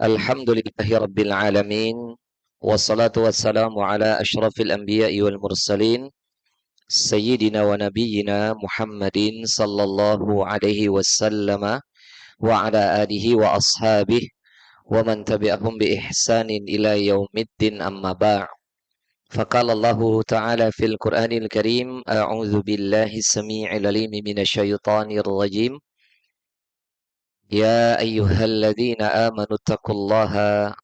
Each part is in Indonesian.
Alhamdulillahi Rabbil Alamin. Wassalatu wassalamu ala ashrafil anbiya'i wal mursalin. Sayyidina wa nabiyyina Muhammadin sallallahu alaihi wasallam wa ala alihi wa ashabihi wa man tabi'ahum bi ihsanin ila yaumiddin amma ba'. Faqala Allah Ta'ala fil Qur'anil Karim, a'udzu billahi samii'il 'alim minasyaitonir rajim. يا أيها الذين آمنوا اتقوا الله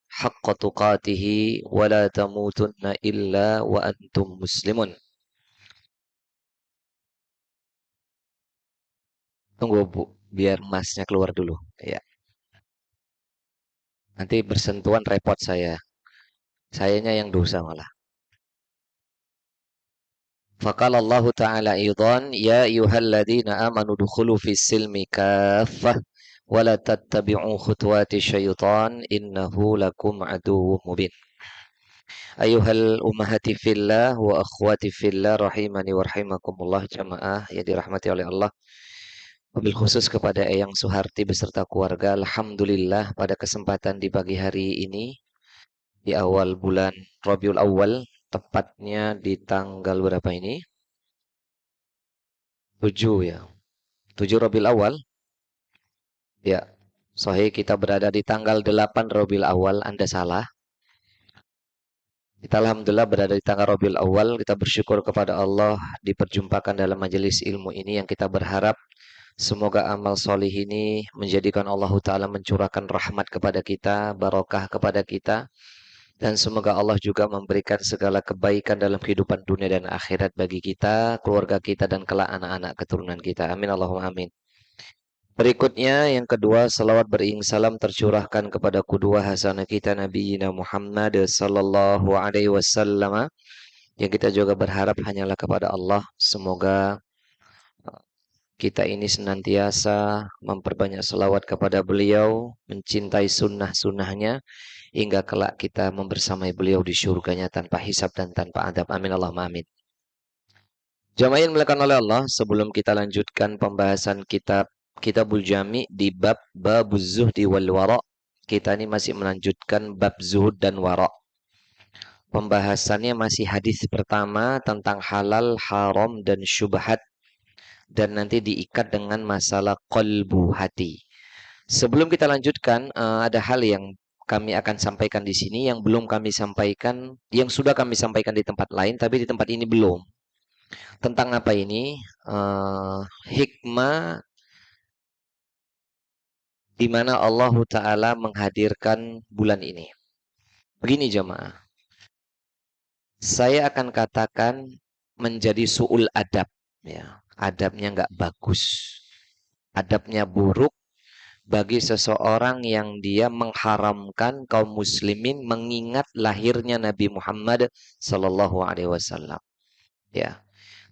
حق تقاته ولا تموتن إلا وأنتم مسلمون. Tunggu Bu, biar masnya keluar dulu. Ya, nanti bersentuhan repot saya. Sayanya yang dosa malah. Faqala Allah Ta'ala aidan, ya ayyuhalladzina amanu dukhulu fis silmi kaffah wa la tattabi'u khutuwati syaitan innahu lakum aduwwum mubin. Ayuhal ummahati fillah wa akhwati fillah rahimani wa rahimakumullah jamaah yang dirahmati oleh Allah. Wabil khusus kepada Eyang Suharti beserta keluarga. Alhamdulillah pada kesempatan di pagi hari ini di awal bulan Rabiul Awal, tepatnya di tanggal berapa ini? 7 ya. 7 Rabiul Awal. Ya. Sahih, kita berada di tanggal 8 Rabiul Awal. Anda salah. Kita alhamdulillah berada di tanggal Rabiul Awal. Kita bersyukur kepada Allah diperjumpakan dalam majelis ilmu ini yang kita berharap semoga amal solih ini menjadikan Allah Ta'ala mencurahkan rahmat kepada kita, barokah kepada kita. Dan semoga Allah juga memberikan segala kebaikan dalam kehidupan dunia dan akhirat bagi kita, keluarga kita, dan kelak anak-anak keturunan kita. Amin Allahumma amin. Berikutnya yang kedua, salawat beriring salam tercurahkan kepada qudwah hasanah kita Nabi Muhammad sallallahu alaihi wasallam, yang kita juga berharap hanyalah kepada Allah semoga kita ini senantiasa memperbanyak salawat kepada beliau, mencintai sunnah-sunnahnya hingga kelak kita membersamai beliau di syurganya tanpa hisab dan tanpa adab. Amin Allahumma amin. Jamaah yang dimuliakan oleh Allah, sebelum kita lanjutkan pembahasan Kitabul Jami di bab Babuz Zuhdi wal Wara', kita ini masih melanjutkan bab zuhud dan wara'. Pembahasannya masih hadis pertama tentang halal, haram, dan syubhat, dan nanti diikat dengan masalah qalbu, hati. Sebelum kita lanjutkan, ada hal yang kami akan sampaikan di sini yang belum kami sampaikan, yang sudah kami sampaikan di tempat lain, tapi di tempat ini belum. Tentang apa ini? Hikmah di mana Allah Ta'ala menghadirkan bulan ini. Begini jemaah, saya akan katakan menjadi su'ul adab. Ya, adabnya nggak bagus. Adabnya buruk bagi seseorang yang dia mengharamkan kaum muslimin mengingat lahirnya Nabi Muhammad Sallallahu Alaihi Wasallam. Ya,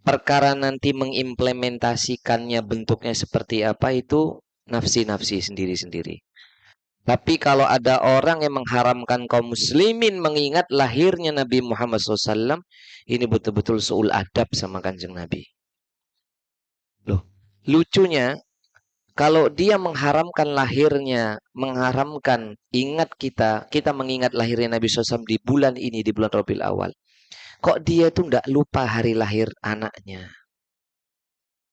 perkara nanti mengimplementasikannya bentuknya seperti apa itu nafsi-nafsi sendiri-sendiri. Tapi kalau ada orang yang mengharamkan kaum muslimin mengingat lahirnya Nabi Muhammad SAW, ini betul-betul su'ul adab sama kanjeng Nabi. Loh, lucunya, kalau dia mengharamkan lahirnya, mengharamkan ingat kita mengingat lahirnya Nabi SAW di bulan ini, di bulan Rabiul Awal. Kok dia itu tidak lupa hari lahir anaknya?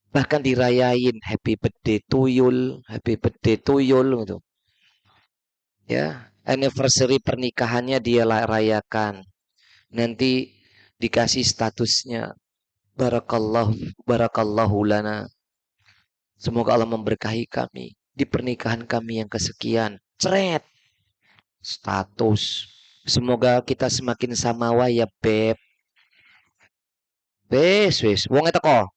Bahkan dirayain happy birthday tuyul, happy birthday tuyul gitu. Ya, anniversary pernikahannya dia rayakan. Nanti dikasih statusnya barakallahu lana. Semoga Allah memberkahi kami di pernikahan kami yang kesekian. Cret. Status. Semoga kita semakin samawa ya, Beb. Wes. Wong teko.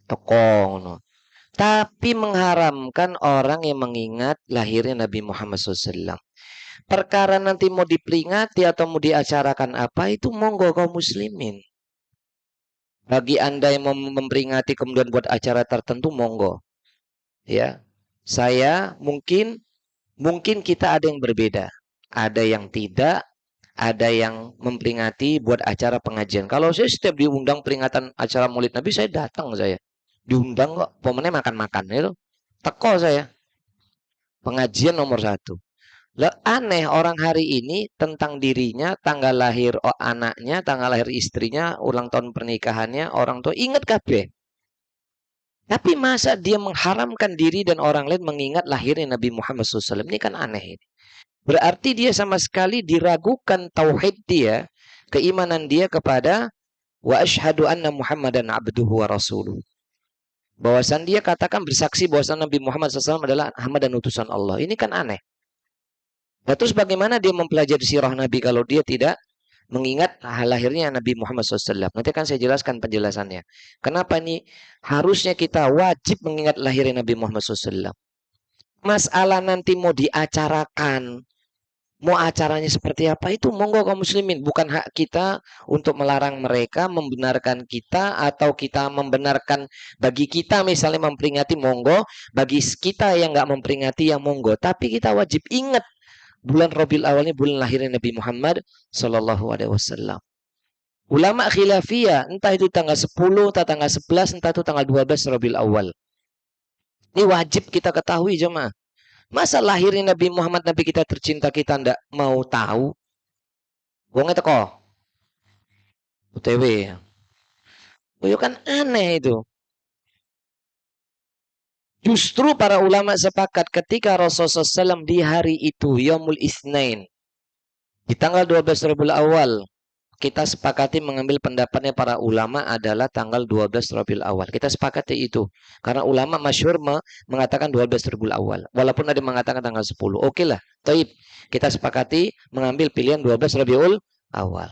Teko ngono. Tapi mengharamkan orang yang mengingat lahirnya Nabi Muhammad SAW. Perkara nanti mau diperingati atau mau diacarakan apa, itu monggo kaum muslimin. Bagi Anda yang mau memperingati kemudian buat acara tertentu, monggo. Ya, saya mungkin kita ada yang berbeda. Ada yang tidak, ada yang memperingati buat acara pengajian. Kalau saya setiap diundang peringatan acara Maulid Nabi, saya datang saya. Diundang kok, pemenang makan-makan itu. Teko saya. Pengajian nomor 1. Lah aneh orang hari ini tentang dirinya, tanggal lahir anaknya, tanggal lahir istrinya, ulang tahun pernikahannya, orang tua ingat kabeh. Tapi masa dia mengharamkan diri dan orang lain mengingat lahirnya Nabi Muhammad SAW? Ini kan aneh ini. Berarti dia sama sekali diragukan tauhid dia, keimanan dia kepada wa asyhadu anna Muhammadan abduhu wa rasuluh. Bahwasan dia katakan bersaksi bahwasan Nabi Muhammad SAW adalah hamba dan utusan Allah. Ini kan aneh. Nah, terus bagaimana dia mempelajari sirah Nabi kalau dia tidak mengingat lahirnya Nabi Muhammad SAW? Nanti akan saya jelaskan penjelasannya. Kenapa ini harusnya kita wajib mengingat lahirnya Nabi Muhammad SAW? Masalah nanti mau diacarakan, mau acaranya seperti apa itu monggo kaum muslimin. Bukan hak kita untuk melarang mereka, membenarkan kita, atau kita membenarkan bagi kita misalnya memperingati monggo, bagi kita yang nggak memperingati yang monggo. Tapi kita wajib ingat bulan Rabiul Awal ini bulan lahirnya Nabi Muhammad Sallallahu Alaihi Wasallam. Ulama khilafiyah, entah itu tanggal 10, entah tanggal 11, entah itu tanggal 12 Rabiul Awal. Ini wajib kita ketahui jemaah. Masa lahirnya Nabi Muhammad, Nabi kita tercinta, kita ndak mau tahu? Wong teko UTW. Oh, itu kan aneh itu. Justru para ulama sepakat ketika Rasulullah SAW di hari itu, Yaumul Isnain, di tanggal 12 Rabiul Awal, kita sepakati mengambil pendapatnya para ulama adalah tanggal 12 Rabiul Awal. Kita sepakati itu. Karena ulama masyhur mengatakan 12 Rabiul Awal. Walaupun ada yang mengatakan tanggal 10. Oke lah. Taib. Kita sepakati mengambil pilihan 12 Rabiul Awal.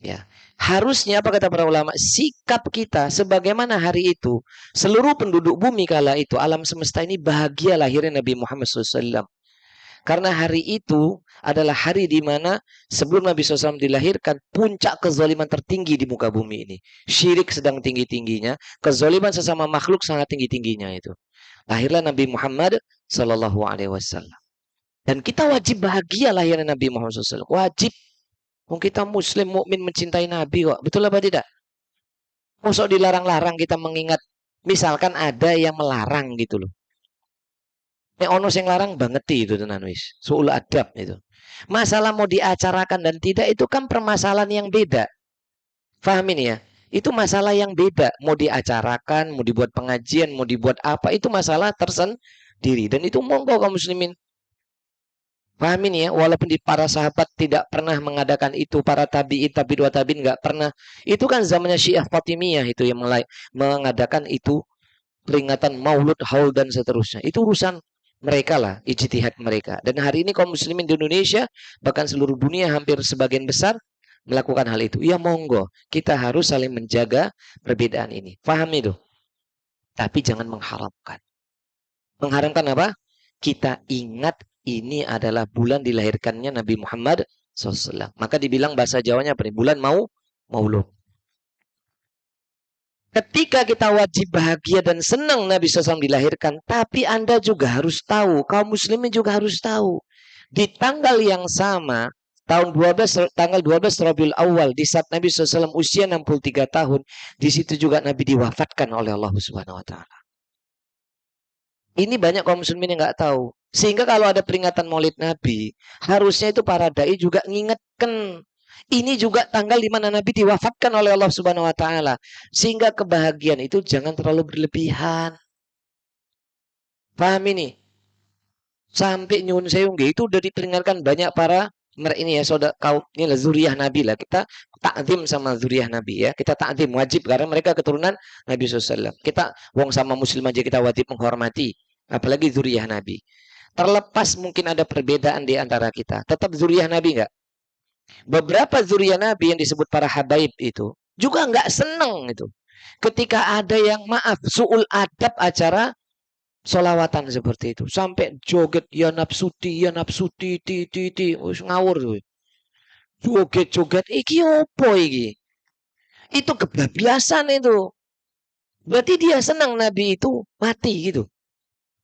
Ya. Harusnya apa kata para ulama? Sikap kita sebagaimana hari itu. Seluruh penduduk bumi kala itu. Alam semesta ini bahagia lahirnya Nabi Muhammad SAW. Karena hari itu adalah hari di mana sebelum Nabi SAW dilahirkan, puncak kezaliman tertinggi di muka bumi ini. Syirik sedang tinggi-tingginya, kezaliman sesama makhluk sangat tinggi-tingginya itu. Lahirlah Nabi Muhammad Sallallahu Alaihi Wasallam. Dan kita wajib bahagia lahirnya Nabi Muhammad SAW. Wajib. Kita Muslim mukmin mencintai Nabi kok. Betul apa tidak? Masuk dilarang-larang kita mengingat. Misalkan ada yang melarang gitu loh. Nek ono sing larang banget itu tenan wis. Suul adab itu. Masalah mau diacarakan dan tidak itu kan permasalahan yang beda. Fahamin ya. Itu masalah yang beda. Mau diacarakan, mau dibuat pengajian, mau dibuat apa, itu masalah tersendiri. Dan itu monggo kaum muslimin. Pahamin ya, walaupun di para sahabat tidak pernah mengadakan itu, para tabi'in, tabi'in, tabi'in nggak pernah. Itu kan zamannya Syiah Fatimiyah itu yang mulai mengadakan itu peringatan Maulud, Haul dan seterusnya. Itu urusan mereka lah, ijtihad mereka. Dan hari ini kaum muslimin di Indonesia, bahkan seluruh dunia hampir sebagian besar melakukan hal itu. Ya monggo, kita harus saling menjaga perbedaan ini. Paham itu? Tapi jangan mengharamkan. Mengharamkan apa? Kita ingat ini adalah bulan dilahirkannya Nabi Muhammad SAW. Maka dibilang bahasa Jawanya apa nih? Bulan Maulud. Ketika kita wajib bahagia dan senang Nabi SAW dilahirkan, tapi Anda juga harus tahu, kaum muslimin juga harus tahu, di tanggal yang sama, tanggal 12 Rabiul Awal, di saat Nabi SAW usia 63 tahun, di situ juga Nabi diwafatkan oleh Allah Subhanahu wa taala. Ini banyak kaum muslimin yang nggak tahu. Sehingga kalau ada peringatan Maulid Nabi, harusnya itu para dai juga ngingetkan. Ini juga tanggal di mana Nabi diwafatkan oleh Allah Subhanahu wa taala. Sehingga kebahagiaan itu jangan terlalu berlebihan. Paham ini? Sampai nyun sewu itu udah diperingatkan banyak para ini ya saudara kaum ini lah zuriyah Nabi lah. Kita takzim sama zuriyah Nabi ya. Kita takzim wajib karena mereka keturunan Nabi SAW. Kita wong sama muslim aja kita wajib menghormati. Apalagi zuriyah Nabi. Terlepas mungkin ada perbedaan di antara kita. Tetap zuriyah Nabi enggak? Beberapa zuriyah Nabi yang disebut para habaib itu juga nggak seneng itu. Ketika ada yang maaf suul adab acara solawatan seperti itu sampai joget ya nafsuti ti ngawur tuh. Joget-joget iki opo iki? Itu kebablasan itu. Berarti dia senang Nabi itu mati gitu.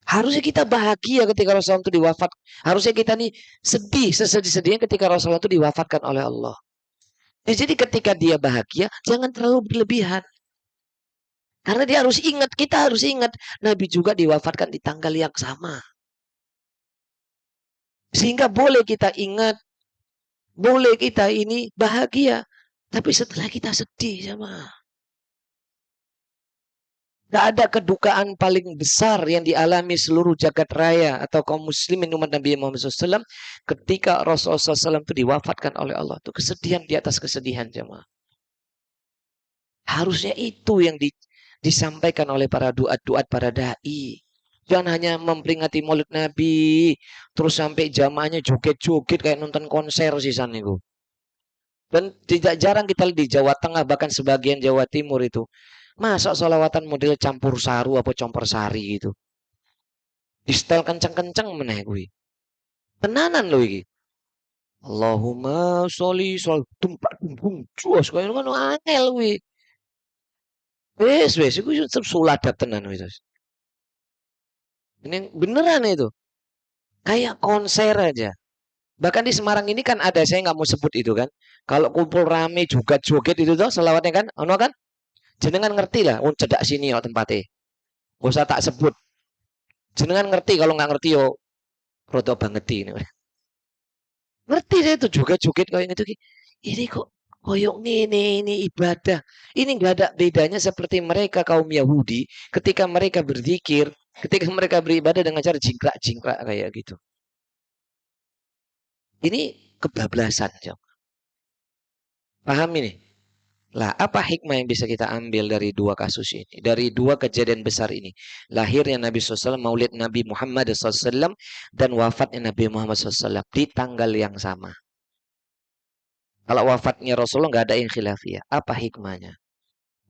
Harusnya kita bahagia ketika Rasulullah itu diwafat. Harusnya kita nih sedih sesedih-sedihnya ketika Rasulullah itu diwafatkan oleh Allah. Jadi ketika dia bahagia, jangan terlalu berlebihan. Karena dia harus ingat, kita harus ingat. Nabi juga diwafatkan di tanggal yang sama. Sehingga boleh kita ingat, boleh kita ini bahagia. Tapi setelah kita sedih sama. Gak ada kedukaan paling besar yang dialami seluruh jagat raya atau kaum muslimin umat Nabi Muhammad SAW ketika Rasulullah SAW itu diwafatkan oleh Allah. Itu kesedihan di atas kesedihan jemaah. Harusnya itu yang disampaikan oleh para duat-duat, para da'i. Jangan hanya memperingati Maulid Nabi, terus sampai jamaahnya joget-joget kayak nonton konser sih san itu. Dan tidak jarang kita lihat di Jawa Tengah, bahkan sebagian Jawa Timur itu. Masa sholawatan model campur saru apa campur sari gitu. Di setel kenceng-kenceng meneh kuwi. Tenanan lho iki. Allahumma sholli tumpak tumpung cuos kaya ngono angel kuwi. Wes iku suladat tenan wis. Ini beneran itu. Kayak konser aja. Bahkan di Semarang ini kan ada, saya nggak mau sebut itu kan. Kalau kumpul rame juga joget itu tuh selawatnya kan, ono kan? Jenengan ngerti lah, cedak sini yo tempatnya. Gak usah tak sebut. Jenengan ngerti, kalau nggak ngerti yo roto banget ini. Ngerti saya itu juga joget kayak gitu. Ini kok koyok ini ibadah. Ini nggak ada bedanya seperti mereka kaum Yahudi ketika mereka berzikir, ketika mereka beribadah dengan cara jingkrak-jingkrak kayak gitu. Ini kebablasan, Jom. Paham ini? Lah, apa hikmah yang bisa kita ambil dari dua kasus ini? Dari dua kejadian besar ini. Lahirnya Nabi SAW, maulid Nabi Muhammad SAW, dan wafatnya Nabi Muhammad SAW di tanggal yang sama. Kalau wafatnya Rasulullah nggak ada yang khilafiyah. Apa hikmahnya?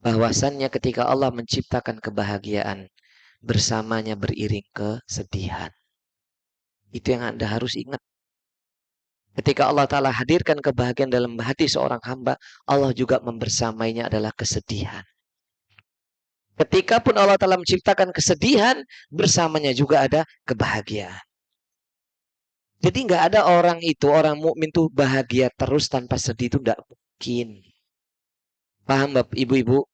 Bahwasannya ketika Allah menciptakan kebahagiaan, bersamanya beriring kesedihan. Itu yang Anda harus ingat. Ketika Allah Ta'ala hadirkan kebahagiaan dalam hati seorang hamba, Allah juga membersamainya adalah kesedihan. Ketika pun Allah Ta'ala menciptakan kesedihan, bersamanya juga ada kebahagiaan. Jadi nggak ada orang itu, orang mukmin tuh bahagia terus tanpa sedih itu nggak mungkin. Paham Bapak, Ibu-ibu?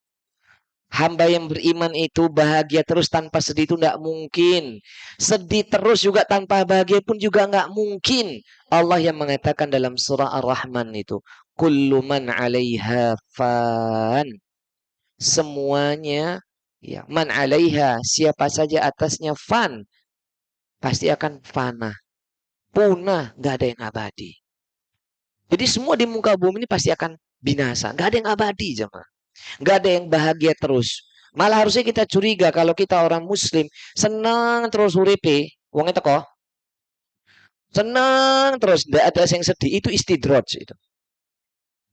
Hamba yang beriman itu bahagia terus tanpa sedih itu tidak mungkin. Sedih terus juga tanpa bahagia pun juga nggak mungkin. Allah yang mengatakan dalam surah Ar-Rahman itu, kullu man 'alaiha fan. Semuanya ya, man 'alaiha, siapa saja atasnya fan, pasti akan fana. Punah, nggak ada yang abadi. Jadi semua di muka bumi ini pasti akan binasa. Nggak ada yang abadi, jemaah. Nggak ada yang bahagia terus. Malah harusnya kita curiga kalau kita orang muslim senang terus uripe, wong teko. Senang terus, nggak ada yang sedih. Itu istidraj itu.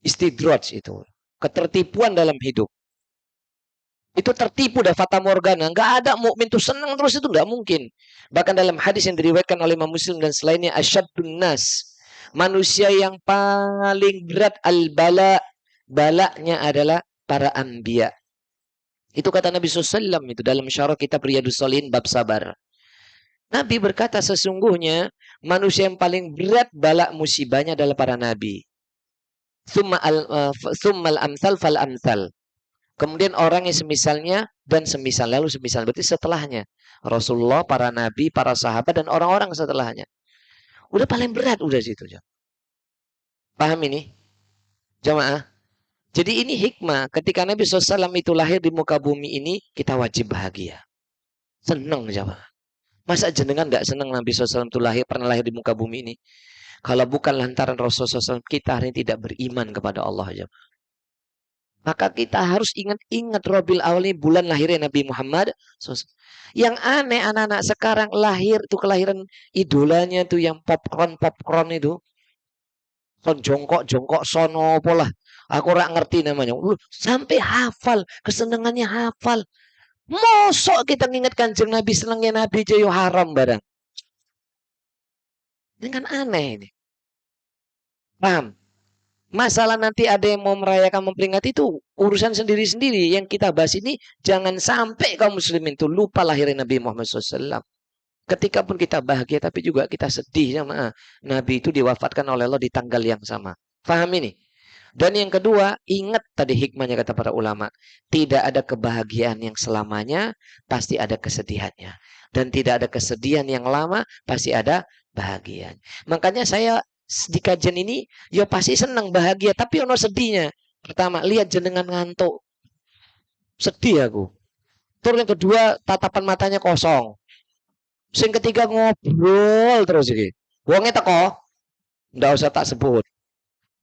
Istidraj itu. Ketertipuan dalam hidup. Itu tertipu dah fata morgana. Nggak ada mukmin tuh senang terus, itu nggak mungkin. Bahkan dalam hadis yang diriwayatkan oleh Imam Muslim dan selainnya, asyadun nas. Manusia yang paling berat al-bala. Balaknya adalah para anbiya. Itu kata Nabi SAW itu dalam syarah kitab Riyadus Shalihin bab sabar. Nabi berkata sesungguhnya manusia yang paling berat balak musibahnya adalah para nabi. Tsummal amsal fal amsal. Kemudian orang yang semisalnya dan semisal, lalu semisal, berarti setelahnya. Rasulullah, para nabi, para sahabat, dan orang-orang setelahnya. Udah paling berat, udah situ. Paham ini? Jamaah? Jadi ini hikmah. Ketika Nabi SAW itu lahir di muka bumi ini, kita wajib bahagia. Senang jamaah. Masa jenengan gak senang Nabi SAW itu pernah lahir di muka bumi ini? Kalau bukan lantaran Rasulullah SAW, kita hari ini tidak beriman kepada Allah jamaah. Maka kita harus ingat Rabiul Awal ini bulan lahirnya Nabi Muhammad SAW. Yang aneh anak-anak sekarang lahir itu kelahiran idolanya tuh yang popcorn itu. Son jongkok sono pola. Aku rak ngerti namanya. Sampai hafal, kesenangannya hafal. Mosok kita nginget Kanjeng Nabi, senangnya Nabi aja yo haram barang. Ini kan aneh ini. Paham? Masalah nanti ada yang mau merayakan memperingati itu urusan sendiri-sendiri. Yang kita bahas ini jangan sampai kaum muslimin itu lupa lahirnya Nabi Muhammad SAW. Ketika pun kita bahagia tapi juga kita sedih sama Nabi itu diwafatkan oleh Allah di tanggal yang sama. Paham ini? Dan yang kedua, ingat tadi hikmahnya kata para ulama. Tidak ada kebahagiaan yang selamanya, pasti ada kesedihannya. Dan tidak ada kesedihan yang lama, pasti ada bahagia. Makanya saya di kajian ini, ya pasti senang bahagia, tapi ono sedihnya. Pertama, lihat jenengan ngantuk. Sedih aku. Terus yang kedua, tatapan matanya kosong. Yang ketiga, ngobrol terus ini. Wongnya teko, ndak usah tak sebut.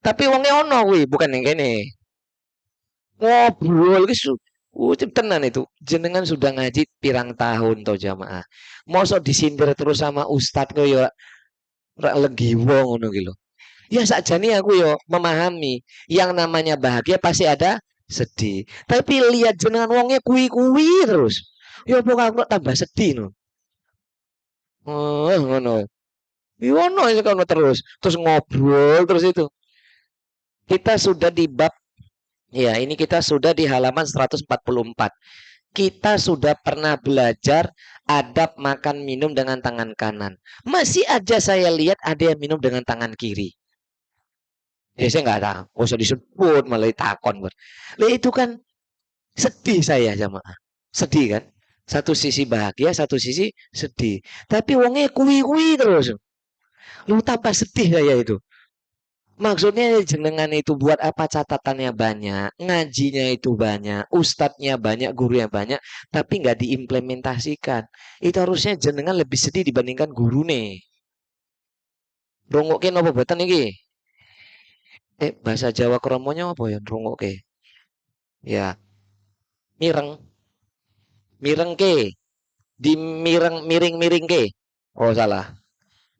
Tapi wongnya ono kuwi, bukan yang kene. Ngobrol ki tenan itu. Jenengan sudah ngaji pirang tahun to jamaah. Mosok disindir terus sama ustadz kok ya rak legiwo ngono ki lho. Ya sakjane aku yo memahami yang namanya bahagia pasti ada sedih. Tapi lihat jenengan wongnya kuwi-kuwi terus. Ya pokoknya aku tambah sedih no. Oh, ngono. Iya ono itu kono terus. Terus ngobrol terus itu. Kita sudah di bab ya, ini kita sudah di halaman 144. Kita sudah pernah belajar adab makan minum dengan tangan kanan. Masih aja saya lihat ada yang minum dengan tangan kiri. Ya saya nggak tahu, nggak usah disebut malah takon. Lah itu kan sedih saya jamaah. Sedih kan? Satu sisi bahagia, satu sisi sedih. Tapi wongnya kuwi-kuwi terus. Lu tambah sedih saya itu. Maksudnya jenengan itu buat apa catatannya banyak, ngajinya itu banyak, ustadznya banyak, gurunya banyak, tapi nggak diimplementasikan. Itu harusnya jenengan lebih sedih dibandingkan guru nih. Rungokke napa boten iki? Bahasa Jawa kromonya apa ya rungokke? Ya, mireng, mireng ke, di miring ke. Oh salah.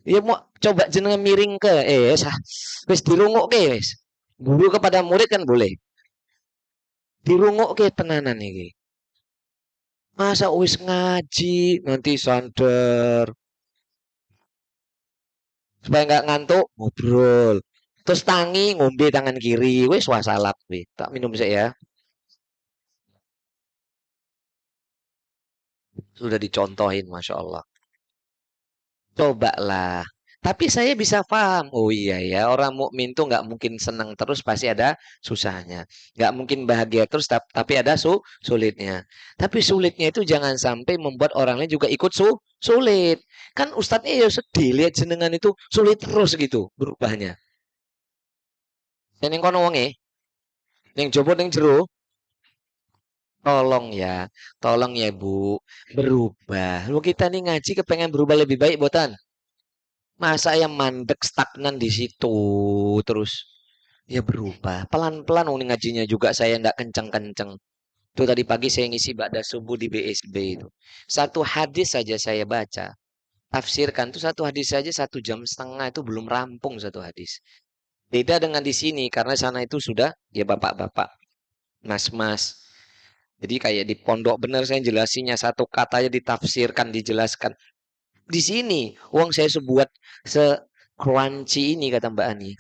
Ya mau coba jenengan miring ke, wis dirungokke wis. Guru kepada murid kan boleh. Dirungokke tenanan iki. Masa wis ngaji nanti sandar supaya nggak ngantuk ngobrol. Terus tangi ngombe tangan kiri, wis wasalap wis. Tak minum sih ya. Sudah dicontohin, masya Allah. Cobalah. Tapi saya bisa paham. Oh iya ya, orang mukmin tuh nggak mungkin senang terus, pasti ada susahnya. Nggak mungkin bahagia terus, tapi ada sulitnya. Tapi sulitnya itu jangan sampai membuat orang lain juga ikut sulit. Kan ustadznya ya sedih lihat jenengan itu sulit terus gitu berubahnya. Dan yang kono wonge, yang jopo yang jero, tolong ya Bu, berubah. Lu kita nih ngaji kepengen berubah lebih baik, botan. Masa yang mandek stagnan di situ terus. Ya berubah. Pelan-pelan ngajinya juga saya ndak kenceng-kenceng. Itu tadi pagi saya ngisi ba'da subuh di BSB itu. Satu hadis saja saya baca. Tafsirkan tuh satu hadis saja 1,5 jam itu belum rampung satu hadis. Beda dengan di sini karena sana itu sudah ya bapak-bapak, mas-mas. Jadi kayak di pondok bener saya jelasinnya satu katanya ditafsirkan, dijelaskan. Di sini uang saya sebuat se-crunchy ini kata Mbak Ani.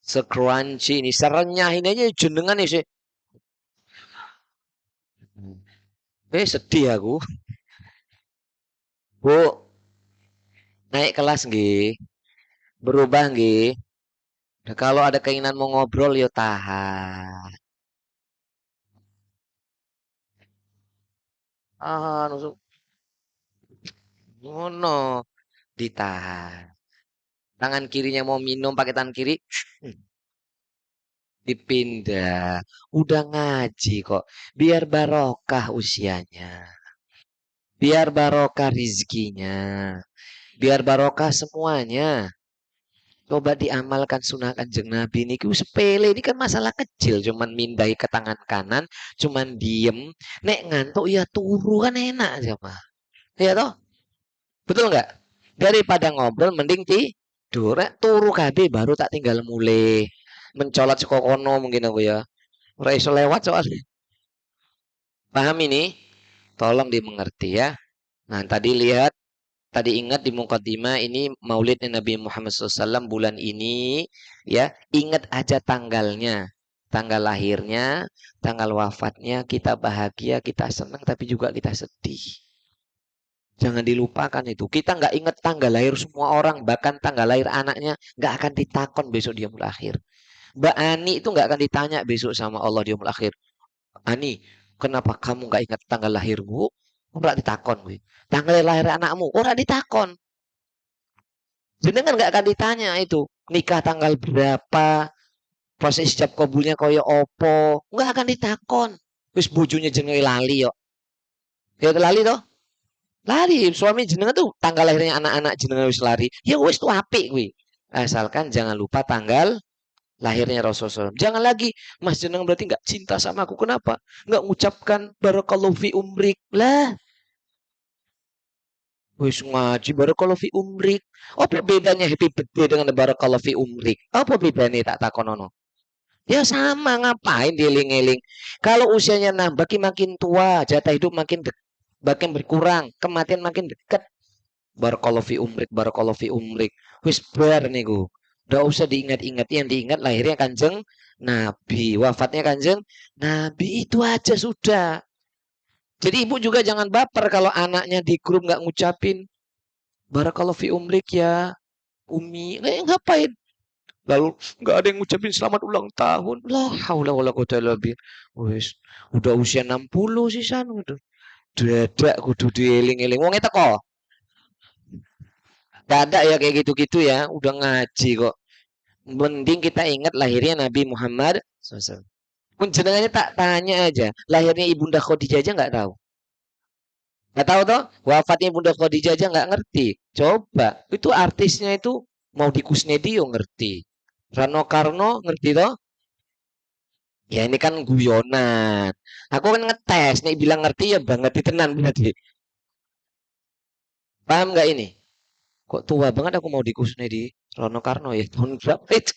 Se-crunchy ini, serenyah ini aja jenengan ya sih. Sedih aku. Bu, naik kelas nggih. Berubah nggih. Nah, kalau ada keinginan mau ngobrol yo tahan. Ah, nusuk ngono ditahan. Tangan kirinya mau minum pakai tangan kiri, dipindah. Udah ngaji kok. Biar barokah usianya. Biar barokah rizkinya. Biar barokah semuanya. Coba diamalkan sunnah kanjeng Nabi ini. Sepele ini kan masalah kecil. Cuman mindai ke tangan kanan. Cuman diem. Nek ngantuk ya turu kan enak aja mah. Iya toh? Betul nggak? Daripada ngobrol mending tidur. Turu kabeh baru tak tinggal mulai. Mencolot sekokono mungkin aku ya. Ora iso lewat soalnya. Paham ini? Tolong dimengerti ya. Nah, tadi lihat, tadi ingat di mukadimah ini Maulidnya Nabi Muhammad SAW bulan ini, ya, ingat aja tanggalnya. Tanggal lahirnya, tanggal wafatnya, kita bahagia, kita senang, tapi juga kita sedih. Jangan dilupakan itu. Kita nggak ingat tanggal lahir semua orang, bahkan tanggal lahir anaknya nggak akan ditakon besok dia berakhir. Mbak Ani itu nggak akan ditanya besok sama Allah di yaumul akhir. Ani, kenapa kamu nggak ingat tanggal lahirmu? Ora ditakon kuwi. Tanggal lahir anakmu ora ditakon. Jenengan nggak akan ditanya itu. Nikah tanggal berapa? Proses ijab kabulnya koyo opo? Nggak akan ditakon. Wis bojone jenenge lali yo. Ya lali toh? Lari, suami jenengan tuh tanggal lahirnya anak-anak jenengan wis lari. Ya wis tuh apik kuwi. Asalkan jangan lupa tanggal lahirnya Rasulullah SAW. Jangan lagi, Mas jenengan berarti nggak cinta sama aku. Kenapa? Nggak mengucapkan barakallahu fi umrik. Lah, wis ngaji barakallahu fi umrik. Apa bedanya happy birthday dengan barakallahu fi umrik? Apa bedanya tak takonono? Ya sama, ngapain dieling-eling? Kalau usianya nambah makin tua, jatah hidup makin berkurang, kematian makin dekat. Barakallahu fi umrik, barakallahu fi umrik. Wis bar niku. Udah usah diingat-ingat, yang diingat lahirnya Kanjeng Nabi, wafatnya Kanjeng Nabi, itu aja sudah. Jadi ibu juga jangan baper kalau anaknya di grup nggak ngucapin barakallahu fi umrik ya Umi. Ngapain? Lalu nggak ada yang ngucapin selamat ulang tahun. Lah haula wala quwata illa billah. Wis udah usia 60 sih san udah. Dadak kudu dieling-eling. Wong teko. Gak ada ya kayak gitu-gitu ya. Udah ngaji kok. Mending kita ingat lahirnya Nabi Muhammad SAW. Pun jenengannya tak tanya aja. Lahirnya Ibunda Khadijah aja nggak tahu. Nggak tahu toh? Wafatnya Ibunda Khadijah aja nggak ngerti. Coba. Itu artisnya itu mau di Kusnedio ngerti. Rano Karno ngerti toh? Ya ini kan guyonan. Aku kan ngetes. Nih bilang ngerti ya banget tenan berarti. Paham nggak ini? Kok tua banget aku mau di Kusnedi. Rano Karno ya tahun berapa itu?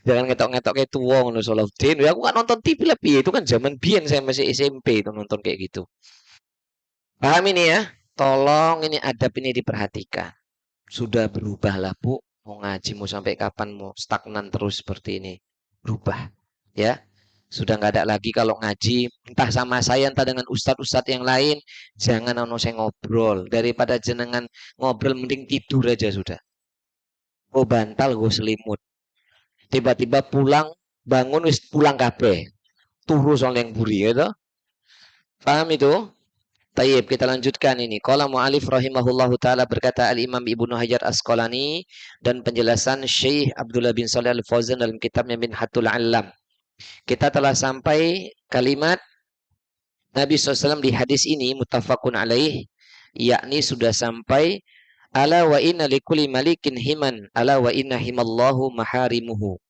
Jangan ngetok-ngetok kayak tua ngono Salahuddin. Ya aku kan nonton TV lah piye. Itu kan zaman biyen saya masih SMP itu nonton kayak gitu. Paham ini ya? Tolong ini adab ini diperhatikan. Sudah berubah lah Bu. Mau ngaji mau sampai kapan mau stagnan terus seperti ini. Berubah ya. Sudah nggak ada lagi kalau ngaji entah sama saya entah dengan ustadz-ustadz yang lain. Jangan ono saya ngobrol. Daripada jenengan ngobrol mending tidur aja sudah. Oh bantal gue selimut. Tiba-tiba pulang bangun wis pulang kabeh. Turu soal yang buri gitu. Paham itu? Tayyib, kita lanjutkan ini. Qala mu'alif rahimahullahu taala berkata Al-Imam Ibnu Hajar Asqalani dan penjelasan Syekh Abdullah bin Shalih Al-Fauzan dalam kitabnya Minhatul Alam. Kita telah sampai kalimat Nabi SAW di hadis ini muttafaqun alaih, yakni sudah sampai ala wa inna likulli malikin himan ala wa inna himallahu maharimuhu.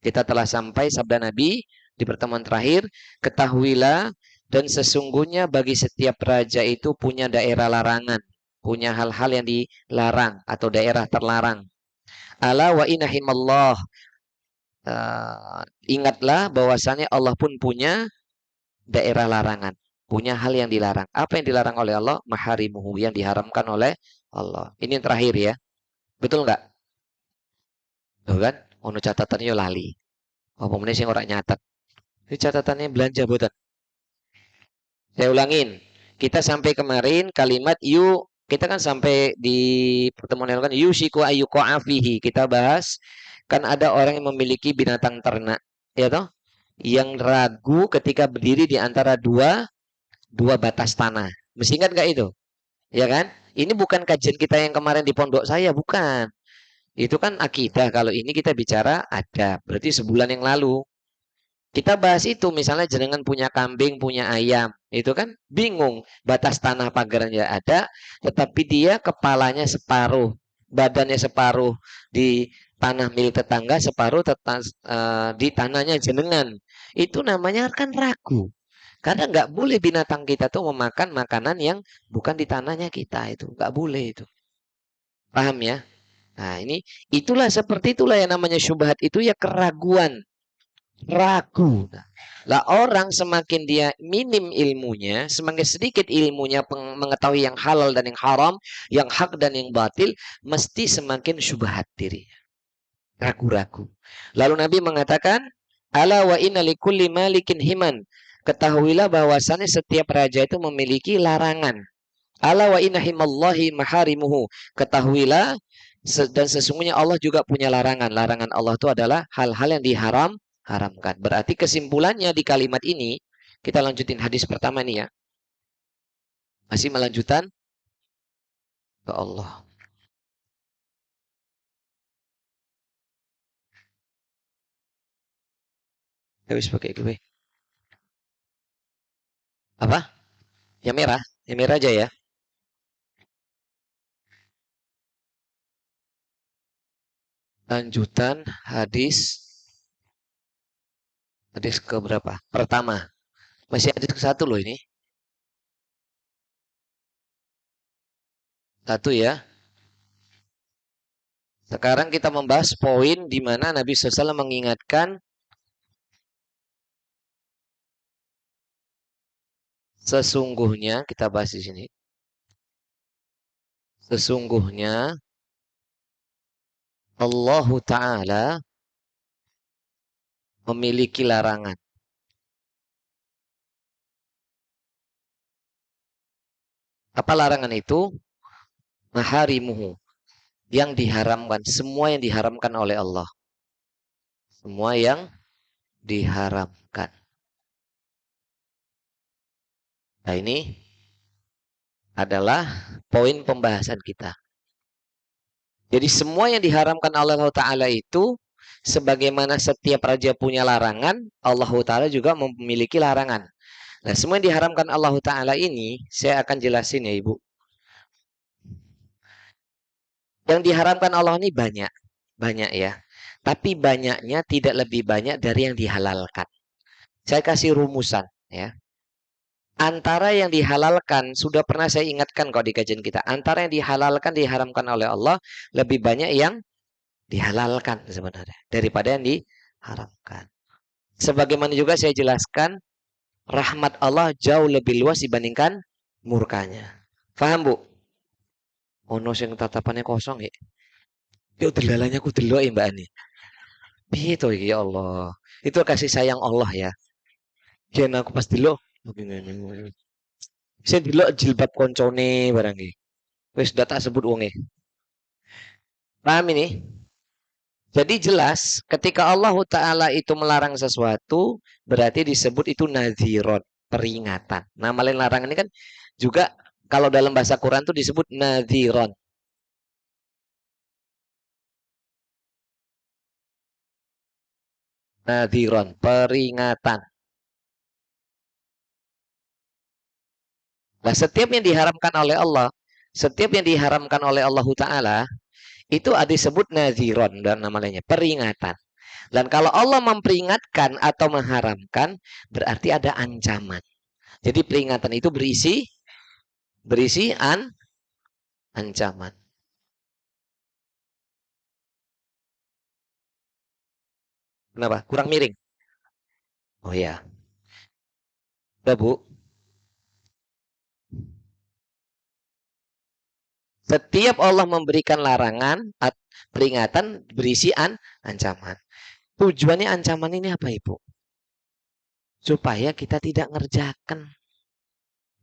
Kita telah sampai sabda Nabi di pertemuan terakhir, ketahuilah dan sesungguhnya bagi setiap raja itu punya daerah larangan, punya hal-hal yang dilarang atau daerah terlarang. Ala wa inna himallah. Ingatlah bahwasannya Allah pun punya daerah larangan, punya hal yang dilarang. Apa yang dilarang oleh Allah? Maharimuhu, yang diharamkan oleh Allah. Ini yang terakhir ya. Betul nggak? Tuh kan? Ono catatannya lali. Apa meneh sing ora nyatat. Ini catatannya belanja buatan. Saya ulangin. Kita sampai kemarin kalimat yu, kita kan sampai di pertemuan yang kan yusiku ayyuqa afihi. Kita bahas kan ada orang yang memiliki binatang ternak, ya toh? Yang ragu ketika berdiri di antara dua batas tanah. Mesti ingat nggak itu? Ya kan? Ini bukan kajian kita yang kemarin di pondok saya, bukan. Itu kan akidah. Kalau ini kita bicara ada. Berarti sebulan yang lalu. Kita bahas itu, misalnya jenengan punya kambing, punya ayam, itu kan bingung, batas tanah pagarnya ada, tetapi dia kepalanya separuh, badannya separuh di tanah milik tetangga, separuh di tanahnya jenengan. Itu namanya kan ragu. Karena nggak boleh binatang kita tuh memakan makanan yang bukan di tanahnya kita itu, nggak boleh itu. Paham ya? Nah ini seperti itulah yang namanya syubhat itu ya keraguan ragu. Lah orang semakin dia minim ilmunya, semakin sedikit ilmunya mengetahui yang halal dan yang haram, yang hak dan yang batil, mesti semakin syubhat dirinya. Ragu-ragu. Lalu Nabi mengatakan, ala wa inna likulli malikin himan. Ketahuilah bahwasannya setiap raja itu memiliki larangan. Ala wa inna himallahi maharimuhu. Ketahuilah Dan sesungguhnya Allah juga punya larangan. Larangan Allah itu adalah hal-hal yang haramkan. Berarti kesimpulannya di kalimat ini, kita lanjutin hadis pertama nih ya. Masih melanjutan ke Allah. Habis pakai gue. Apa? Yang merah? Yang merah aja ya. Lanjutan hadis hadis ke berapa? Pertama. Masih hadis ke satu loh ini. Satu ya. Sekarang kita membahas poin di mana Nabi SAW mengingatkan sesungguhnya, kita bahas di sini. Sesungguhnya Allah Ta'ala memiliki larangan. Apa larangan itu? Maharimuhu. Yang diharamkan. Semua yang diharamkan oleh Allah. Semua yang diharamkan. Nah ini adalah poin pembahasan kita. Jadi semua yang diharamkan oleh Allah Ta'ala itu, sebagaimana setiap raja punya larangan, Allah Ta'ala juga memiliki larangan. Nah semua yang diharamkan Allah Ta'ala ini, saya akan jelasin ya Ibu. Yang diharamkan Allah ini banyak. Banyak ya. Tapi banyaknya tidak lebih banyak dari yang dihalalkan. Saya kasih rumusan ya. Antara yang dihalalkan, sudah pernah saya ingatkan kok di kajian kita. Antara yang dihalalkan, diharamkan oleh Allah, lebih banyak yang dihalalkan sebenarnya. Daripada yang diharamkan. Sebagaimana juga saya jelaskan, rahmat Allah jauh lebih luas dibandingkan murkanya. Faham Bu? Ono sing tatapannya kosong ya. Yo delalanya ku delok ya Mbak Ani. Piye to iki ya Allah. Itu kasih sayang Allah ya. Yen aku pas delok saya delok jilbab koncone barang iki. Wis udah tak sebut wonge. Paham ini? Jadi jelas ketika Allah Ta'ala itu melarang sesuatu, berarti disebut itu nadhiron, peringatan. Nama lain larangan ini kan juga kalau dalam bahasa Quran itu disebut nadhiron. Nadhiron, peringatan. Nah, setiap yang diharamkan oleh Allah, setiap yang diharamkan oleh Allah Ta'ala, itu ada disebut nadhiron dan nama lainnya, peringatan. Dan kalau Allah memperingatkan atau mengharamkan, berarti ada ancaman. Jadi peringatan itu berisi ancaman. Kenapa? Kurang miring. Oh ya, udah Bu. Setiap Allah memberikan larangan, peringatan berisi ancaman. Tujuannya ancaman ini apa Ibu? Supaya kita tidak ngerjakan.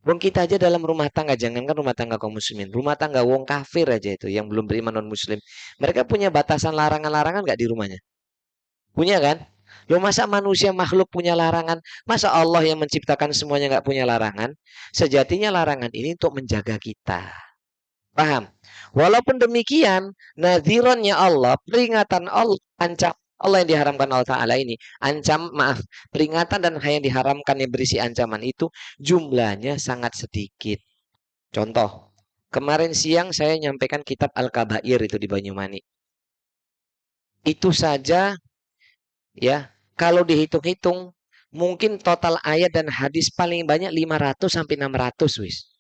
Wong kita aja dalam rumah tangga, jangankan rumah tangga kaum muslimin, rumah tangga wong kafir aja itu yang belum beriman non muslim. Mereka punya batasan larangan-larangan nggak di rumahnya? Punya kan? Loh masa manusia makhluk punya larangan? Masa Allah yang menciptakan semuanya nggak punya larangan? Sejatinya larangan ini untuk menjaga kita. Paham? Walaupun demikian, nadhirannya Allah, peringatan Allah, ancam Allah yang diharamkan Allah Ta'ala ini, peringatan dan hal yang diharamkan yang berisi ancaman itu jumlahnya sangat sedikit. Contoh, kemarin siang saya nyampaikan kitab Al-Kabair itu di Banyumanik. Itu saja ya, kalau dihitung-hitung, mungkin total ayat dan hadis paling banyak 500 sampai 600 wis.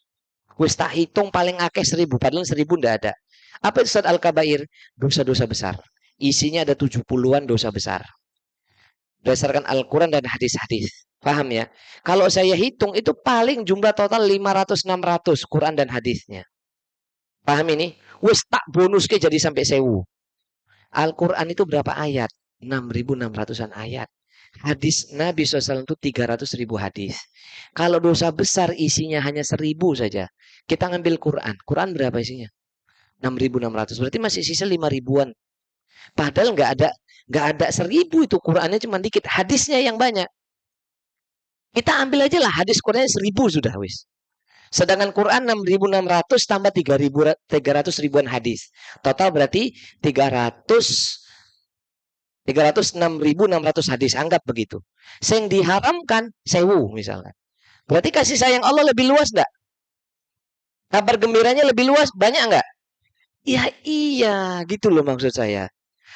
Wis tak hitung paling akeh 1000, padahal 1000 ndak ada. Apa itu Ustaz Al-Kabair? Dosa-dosa besar. Isinya ada 70-an dosa besar. Berdasarkan Al-Quran dan hadis-hadis. Paham ya? Kalau saya hitung itu paling jumlah total 500-600 Quran dan hadisnya. Paham ini? Wis tak bonus ke jadi sampai 1000. Al-Quran itu berapa ayat? 6.600-an ayat. Hadis Nabi SAW itu 300.000 hadis. Kalau dosa besar isinya hanya 1000 saja. Kita ngambil Quran. Quran berapa isinya? 6.600. Berarti masih sisa 5 ribuan. Padahal nggak ada 1.000 itu, Qurannya cuma dikit, hadisnya yang banyak. Kita ambil aja lah hadis Qurannya 1.000 sudah wis. Sedangkan Quran 6.600 tambah 300 ribuan hadis. Total berarti 306.600 hadis, anggap begitu. Yang diharamkan 1.000 misalnya. Berarti kasih sayang Allah lebih luas enggak? Kabar gembiranya lebih luas, banyak enggak? Ya iya, gitu loh maksud saya.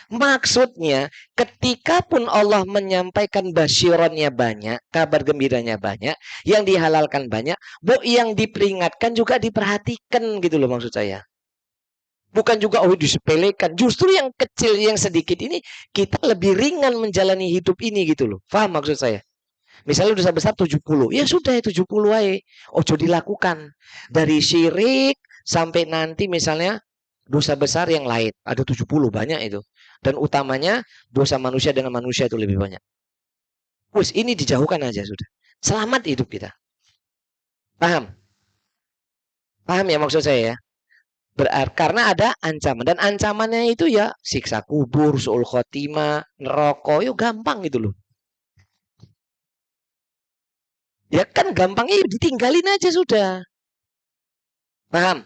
Maksudnya, ketika pun Allah menyampaikan basyirannya banyak, kabar gembiranya banyak, yang dihalalkan banyak, yang diperingatkan juga diperhatikan gitu loh maksud saya. Bukan juga disepelekan. Justru yang kecil, yang sedikit ini, kita lebih ringan menjalani hidup ini gitu loh. Paham maksud saya? Misalnya dosa besar 70, ya sudah 70 aja. Ojo dilakukan. Dari syirik sampai nanti misalnya dosa besar yang lain. Ada 70, banyak itu. Dan utamanya dosa manusia dengan manusia itu lebih banyak. Wes ini dijauhkan aja sudah. Selamat hidup kita. Paham? Paham ya maksud saya ya? Karena ada ancaman. Dan ancamannya itu ya siksa kubur, suul khotimah, neraka. Yo gampang gitu loh. Ya kan gampangnya ditinggalin aja sudah. Paham?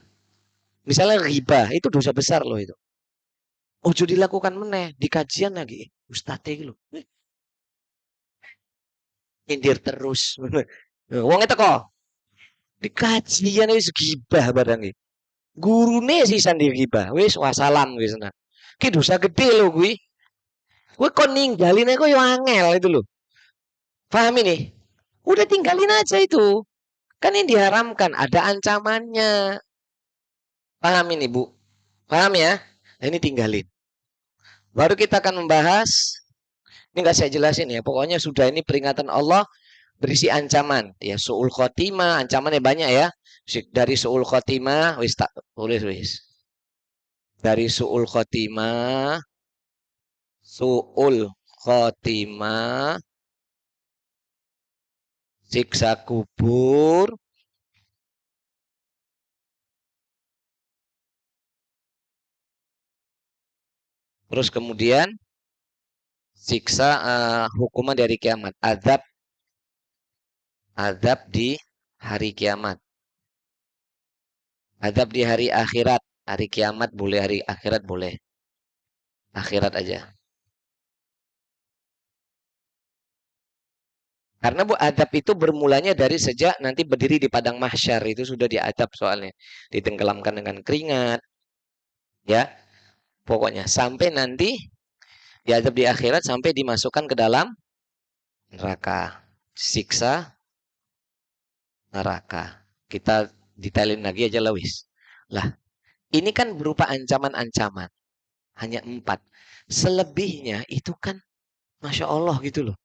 Misalnya riba, itu dosa besar loh itu. Ojo dilakukan meneh, di kajian lagi. Ustadz iki lho. Nyindir terus. Wong itu kok di kajian wis gibah barang iki. Gurune sisan di gibah. Wis wasalam wis nah. Ki dosa gede lho kuwi. Kowe kon ninggalin aku yo angel itu loh. Paham ini? Udah tinggalin aja itu. Kan yang diharamkan, ada ancamannya. Paham ini, Bu? Paham ya? Nah, ini tinggalin. Baru kita akan membahas, ini nggak saya jelasin ya, pokoknya sudah ini peringatan Allah berisi ancaman. Ya, su'ul khotimah, ancamannya banyak ya. Dari su'ul khotimah, wis tak tulis wis. Dari su'ul khotimah, siksa kubur, terus kemudian siksa hukuman dari kiamat, azab di hari kiamat, azab di hari akhirat, hari kiamat boleh, hari akhirat boleh, akhirat aja. Karena Bu, adab itu bermulanya dari sejak nanti berdiri di padang mahsyar, itu sudah diadab soalnya, ditenggelamkan dengan keringat, ya, pokoknya sampai nanti diadab di akhirat sampai dimasukkan ke dalam neraka, siksa neraka. Kita detailin lagi aja Lewis. Lah, ini kan berupa ancaman-ancaman, hanya 4. Selebihnya itu kan Masya Allah gitu loh.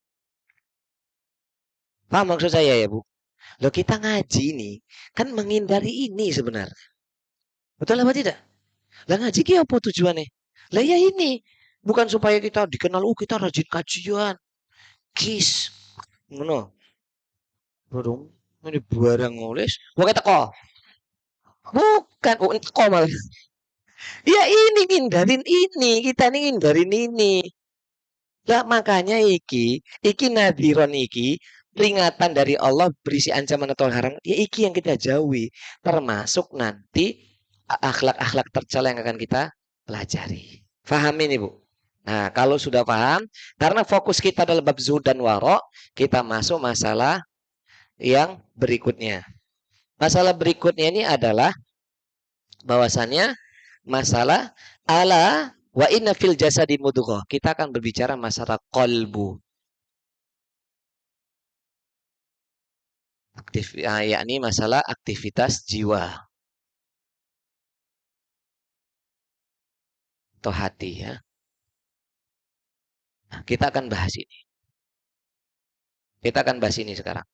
Paham maksud saya ya Bu? Loh kita ngaji ini kan menghindari ini sebenarnya. Betul apa tidak? Lah ngaji ki apa tujuannya? Lah ya ini, bukan supaya kita dikenal, kita rajin kajian. Kis, ngono. Bodong, ini barang nulis. Wong teko. Bukan, teko malah. Ya ini ngindarin ini, kita nih ngindarin ini. Lah makanya iki nadiron iki peringatan dari Allah berisi ancaman atau haram. Ya iki yang kita jauhi, termasuk nanti akhlak-akhlak tercela yang akan kita pelajari. Faham ini Bu? Nah, kalau sudah paham, karena fokus kita adalah bab zuhud dan warok, kita masuk masalah yang berikutnya. Masalah berikutnya ini adalah bahwasannya masalah ala wa inna fil jasadi mudghah. Kita akan berbicara masalah qalbu. Yakni masalah aktivitas jiwa atau hati ya. Nah, kita akan bahas ini. Kita akan bahas ini sekarang.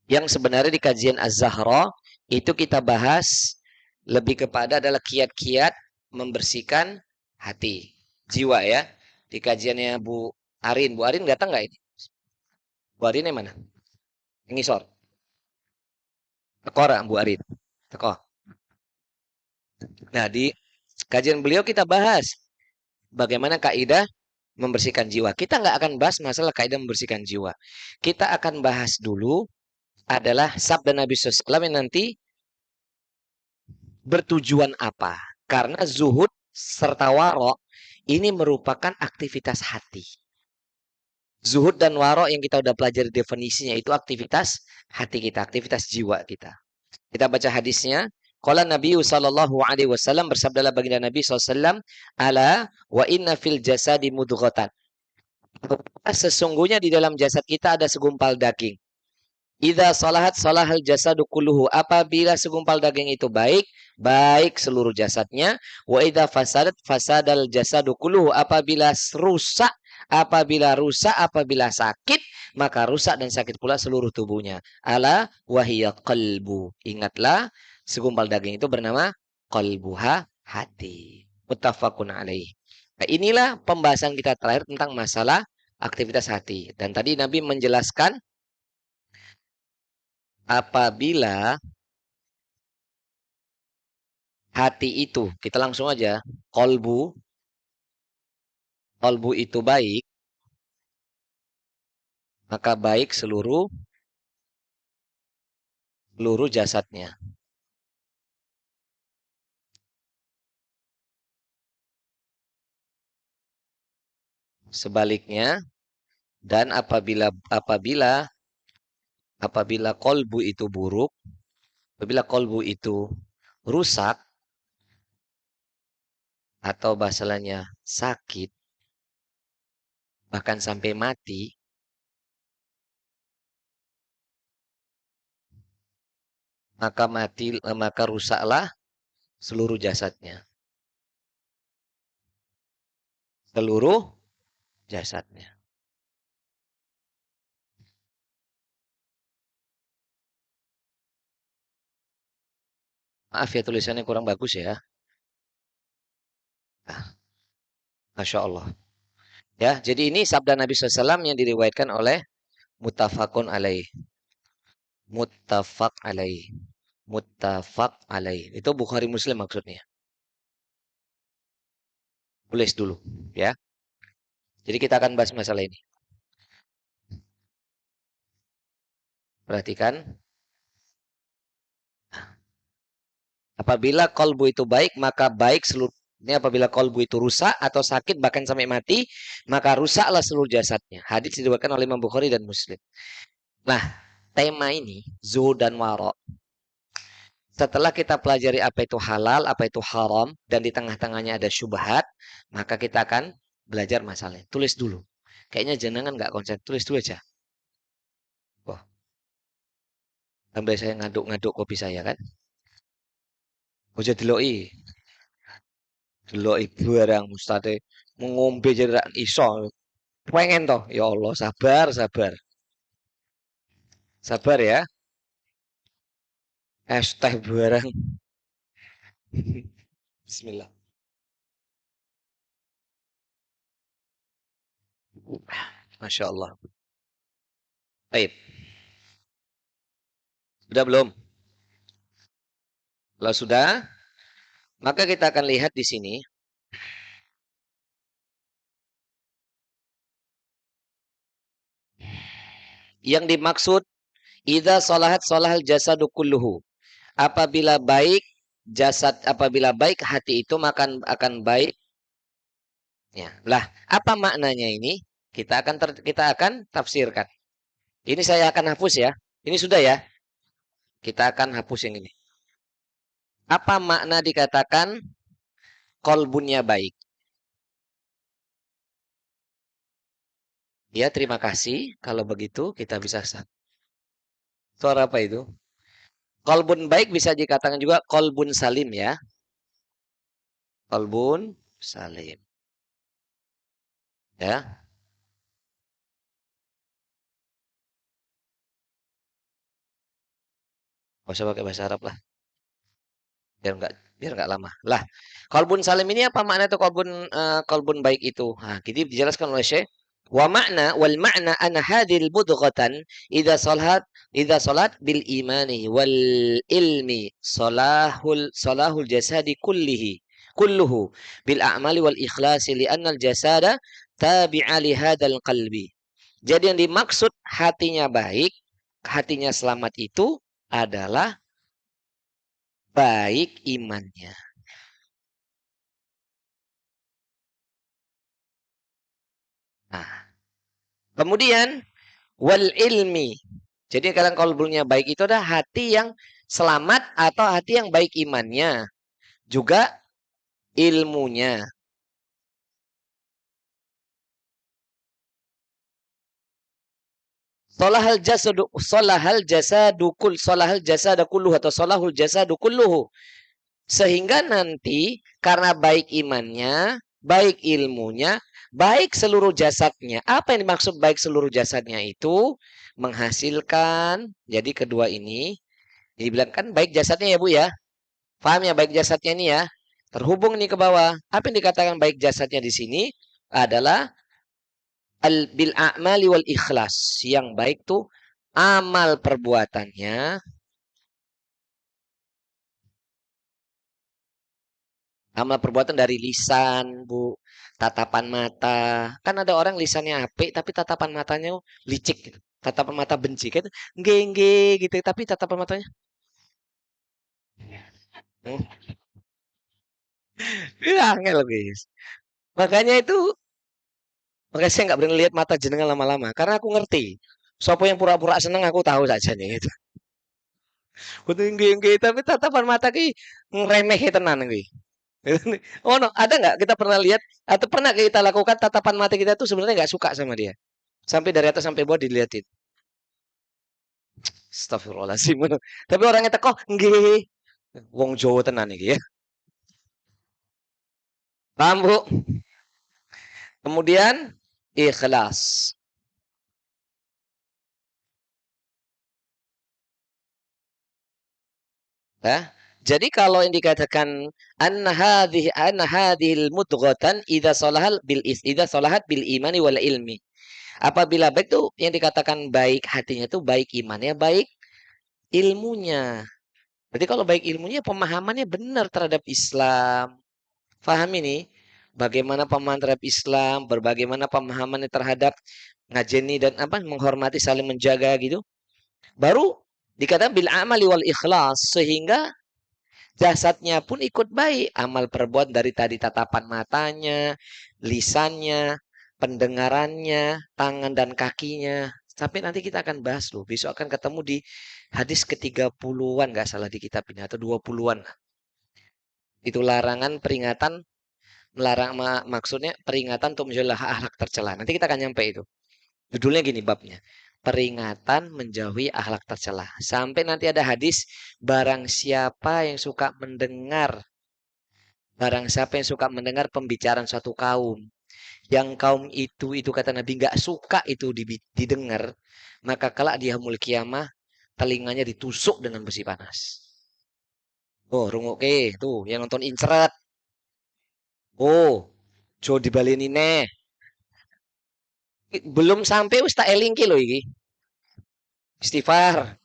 Yang sebenarnya di kajian Az-Zahra itu kita bahas lebih kepada adalah kiat-kiat membersihkan hati, jiwa ya. Di kajiannya Bu Arin datang nggak ini? Bu Arin yang mana? Ngisor. Teko Bu Arit. Teko. Nah, di kajian beliau kita bahas bagaimana kaidah membersihkan jiwa. Kita nggak akan bahas masalah kaidah membersihkan jiwa. Kita akan bahas dulu adalah sabda Nabi SAW yang nanti bertujuan apa. Karena zuhud serta warok ini merupakan aktivitas hati. Zuhud dan warok yang kita udah pelajari definisinya itu aktivitas hati kita, aktivitas jiwa kita. Kita baca hadisnya. Qala Nabi sallallahu alaihi wasallam, bersabdalah baginda Nabi SAW, ala wa inna fil jasadi mudghatan. Sesungguhnya di dalam jasad kita ada segumpal daging. Idza salahat salahal jasadu kulluhu. Apabila segumpal daging itu baik, baik seluruh jasadnya. Wa idza fasadat fasadal jasadu kulluhu. Apabila sakit, maka rusak dan sakit pula seluruh tubuhnya. Ala wahiyya qalbu. Ingatlah, segumpal daging itu bernama qalbuha, hati. Muttafaqun alaih. Nah, inilah pembahasan kita terakhir tentang masalah aktivitas hati. Dan tadi Nabi menjelaskan apabila hati itu, kita langsung aja, kolbu, kolbu itu baik, maka baik seluruh jasadnya. Sebaliknya, dan apabila kolbu itu buruk, apabila kolbu itu rusak atau bahasanya sakit, bahkan sampai mati, maka rusaklah seluruh jasadnya. Seluruh jasadnya. Maaf ya tulisannya kurang bagus ya. Nah, Masya Allah. Ya, jadi ini sabda Nabi SAW yang diriwayatkan oleh muttafaqun alaih. Muttafaq alaih. Muttafaq alaih. Itu Bukhari Muslim maksudnya. Tulis dulu, ya. Jadi kita akan bahas masalah ini. Perhatikan. Apabila kolbu itu baik, maka baik seluruh. Ini apabila kolbu itu rusak atau sakit bahkan sampai mati, maka rusaklah seluruh jasadnya. Hadis diriwayatkan oleh Imam Bukhari dan Muslim. Nah, tema ini zuhud dan warok. Setelah kita pelajari apa itu halal, apa itu haram, dan di tengah-tengahnya ada syubhat, maka kita akan belajar masalahnya. Tulis dulu. Kayaknya jenengan nggak konsen. Tulis dulu aja. Wah, sampai saya ngaduk-ngaduk kopi saya kan. Ojo deloi. Deloi barang mustade mengombe jadi rak iso. Pengen toh. Ya Allah, sabar, sabar. Sabar ya. Es teh barang. Bismillah. Masya Allah. Baik. Sudah belum? Kalau sudah, maka kita akan lihat di sini. Yang dimaksud idza salahat salahal jasadu kulluhu. Apabila baik hati itu maka akan baik. Ya. Lah, apa maknanya ini? Kita akan tafsirkan. Ini saya akan hapus ya. Ini sudah ya. Kita akan hapus yang ini. Apa makna dikatakan kolbunnya baik? Ya, terima kasih. Kalau begitu kita bisa suara apa itu? Kolbun baik bisa dikatakan juga kolbun salim ya. Kolbun salim. Ya. Gak usah pakai bahasa Arab lah. Biar nggak lama. Lah, kolbun salim ini apa makna itu kolbun baik itu? Nah, jadi dijelaskan oleh Syekh. Wa makna wal makna anna hadil mudghatan idza salahat Idza salat bil imani wal ilmi salahul jasadi kulluhu bil a'mali wal ikhlasi li'anna al jasada tabi'a li hadzal qalbi. Jadi yang dimaksud hatinya baik, hatinya selamat itu adalah baik imannya. Nah, kemudian wal ilmi. Jadi kalau kalbulnya baik itu adalah hati yang selamat atau hati yang baik imannya. Juga ilmunya. Solahal jasadu kulluhu atau solahul jasadu kulluhu. Sehingga nanti karena baik imannya, baik ilmunya, baik seluruh jasadnya. Apa yang dimaksud baik seluruh jasadnya itu? Menghasilkan. Jadi kedua ini, dibilang kan baik jasadnya ya Bu ya. Paham ya baik jasadnya ini ya. Terhubung nih ke bawah. Apa yang dikatakan baik jasadnya di sini adalah bil a'mali wal ikhlas. Yang baik tuh amal perbuatannya, amal perbuatan dari lisan, Bu, tatapan mata. Kan ada orang lisannya apik tapi tatapan matanya licik gitu. Tatapan mata benci kan nggih gitu tapi tatapan matanya angel guys. Makanya itu makanya saya nggak berani lihat mata jenengan lama-lama karena aku ngerti. Sopo yang pura-pura seneng aku tahu saja nih gitu. Kudu nggih tapi tatapan mata ki ngremeh tenan kuwi. Oh no, ada nggak kita pernah lihat atau pernah kita lakukan tatapan mata kita tuh sebenarnya nggak suka sama dia. Sampai dari atas sampai bawah dilihatin. Astagfirullahaladzim. Tapi orangnya teko nggih. Wong Jawa tenan iki ya. Paham, Bu? Kemudian ikhlas. Ya. Jadi kalau yang dikatakan anna hadhil mudghatan idza salahat bil imani wal ilmi. Apabila baik tuh yang dikatakan baik hatinya tuh baik imannya, baik ilmunya. Berarti kalau baik ilmunya pemahamannya benar terhadap Islam. Faham ini? Bagaimana pemahaman terhadap Islam, berbagaimana pemahamannya terhadap ngajeni dan apa menghormati saling menjaga gitu. Baru dikatakan bil amali wal ikhlas sehingga jasadnya pun ikut baik. Amal perbuatan dari tadi tatapan matanya, lisannya, pendengarannya, tangan dan kakinya. Tapi nanti kita akan bahas loh. Besok akan ketemu di hadis ke-30-an nggak salah di kitab ini atau 20-an. Itu larangan peringatan melarang maksudnya peringatan untuk menjauhi akhlak tercela. Nanti kita akan nyampe itu. Judulnya gini babnya. Peringatan menjauhi akhlak tercela. Sampai nanti ada hadis barang siapa yang suka mendengar barang siapa yang suka mendengar pembicaraan suatu kaum yang kaum itu kata Nabi nggak suka itu didengar, maka kelak di yaumul kiamah telinganya ditusuk dengan besi panas. Oh, rungokke tuh yang nonton incret. Oh, jo dibaleni neh. Belum sampai wis tak elingke lho iki. Istighfar.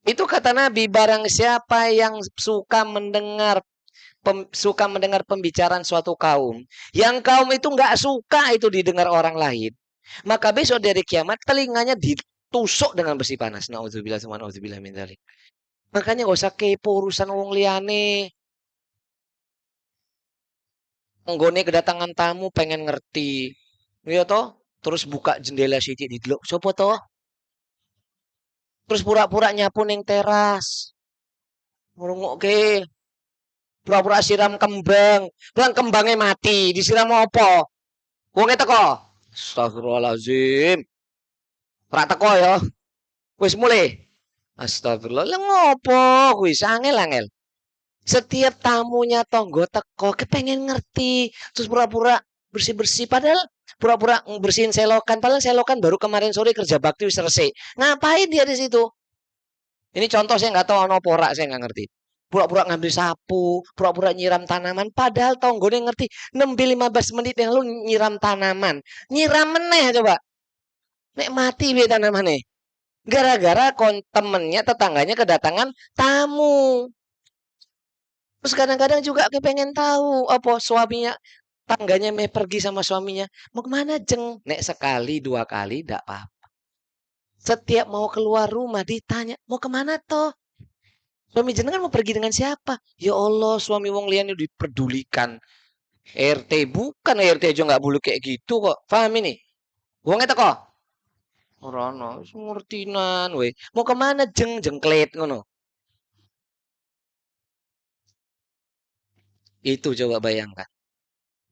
Itu kata Nabi, barang siapa yang suka mendengar pembicaraan suatu kaum, yang kaum itu nggak suka itu didengar orang lain, maka besok dari kiamat telinganya ditusuk dengan besi panas. Nauzubillah sama nauzubillah min dzalik. Makanya gak usah kepo urusan wong liyane. Nggone kedatangan tamu pengen ngerti. Iya toh? Terus buka jendela sithik didelok. Sopo toh? Terus pura-pura nyapu ning teras. Ngrungokke. Pura-pura siram kembang. Lah kembangnya mati, disiram apa? Wonge teko. Astagfirullahalazim. Ora teko ya. Wis mulai. Astagfirullah. Lah ngopo kuwi angel-angel. Setiap tamunya tonggo teko kepengen ngerti. Terus pura-pura bersih-bersih padahal pura-pura bersihin selokan padahal selokan baru kemarin sore kerja bakti wis selesai. Ngapain dia di situ? Ini contoh saya nggak tahu ono porak saya nggak ngerti. Pura-pura ngambil sapu, pura-pura nyiram tanaman, padahal tonggone ngerti 6-15 menit yang lu nyiram tanaman. Nyiram meneh coba. Nek mati be tanaman nih. Gara-gara temennya, tetangganya kedatangan tamu. Terus kadang-kadang juga kepengen tahu apa suaminya, tangganya mau pergi sama suaminya. Mau kemana jeng? Nek sekali dua kali tidak apa. Setiap mau keluar rumah ditanya, mau kemana toh? Suami jenengan mau pergi dengan siapa? Ya Allah, suami wong liyan diperdulikan. RT bukan RT aja nggak boleh kayak gitu kok. Paham ini? Wong eta kok. Ora ono, ngertinan we. Mau kemana jeng jengklet ngono. Itu coba bayangkan.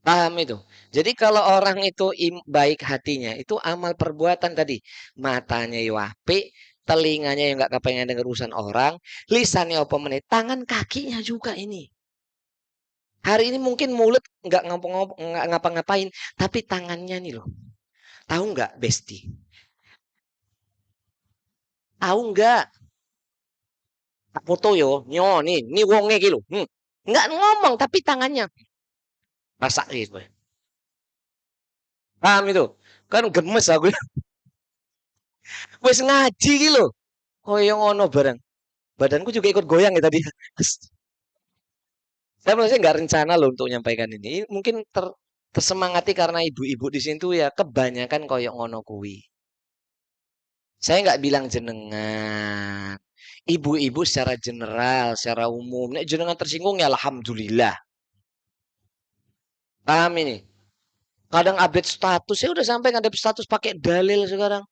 Paham itu. Jadi kalau orang itu baik hatinya, itu amal perbuatan tadi. Matanya yo apik, telinganya yang nggak kepengen denger urusan orang, lisannya apa meneh, tangan kakinya juga ini. Hari ini mungkin mulut nggak nggak ngapa-ngapain, tapi tangannya nih loh. Tahu nggak, Besti? Tahu nggak? Tak foto yo, nyo nih wonge gitu. Nggak ngomong tapi tangannya masak gitu. Paham itu? Kan gemes aku. Wes ngaji gitu. Koyo ngono bareng. Badanku juga ikut goyang ya tadi. Saya maksudnya nggak rencana loh untuk menyampaikan ini. Mungkin tersemangati karena ibu-ibu di sini tuh ya kebanyakan koyok ngono kuwi. Saya nggak bilang jenengan. Ibu-ibu secara general, secara umum. Nek jenengan tersinggung ya alhamdulillah. Paham ini? Kadang update status, saya udah sampai update status pakai dalil sekarang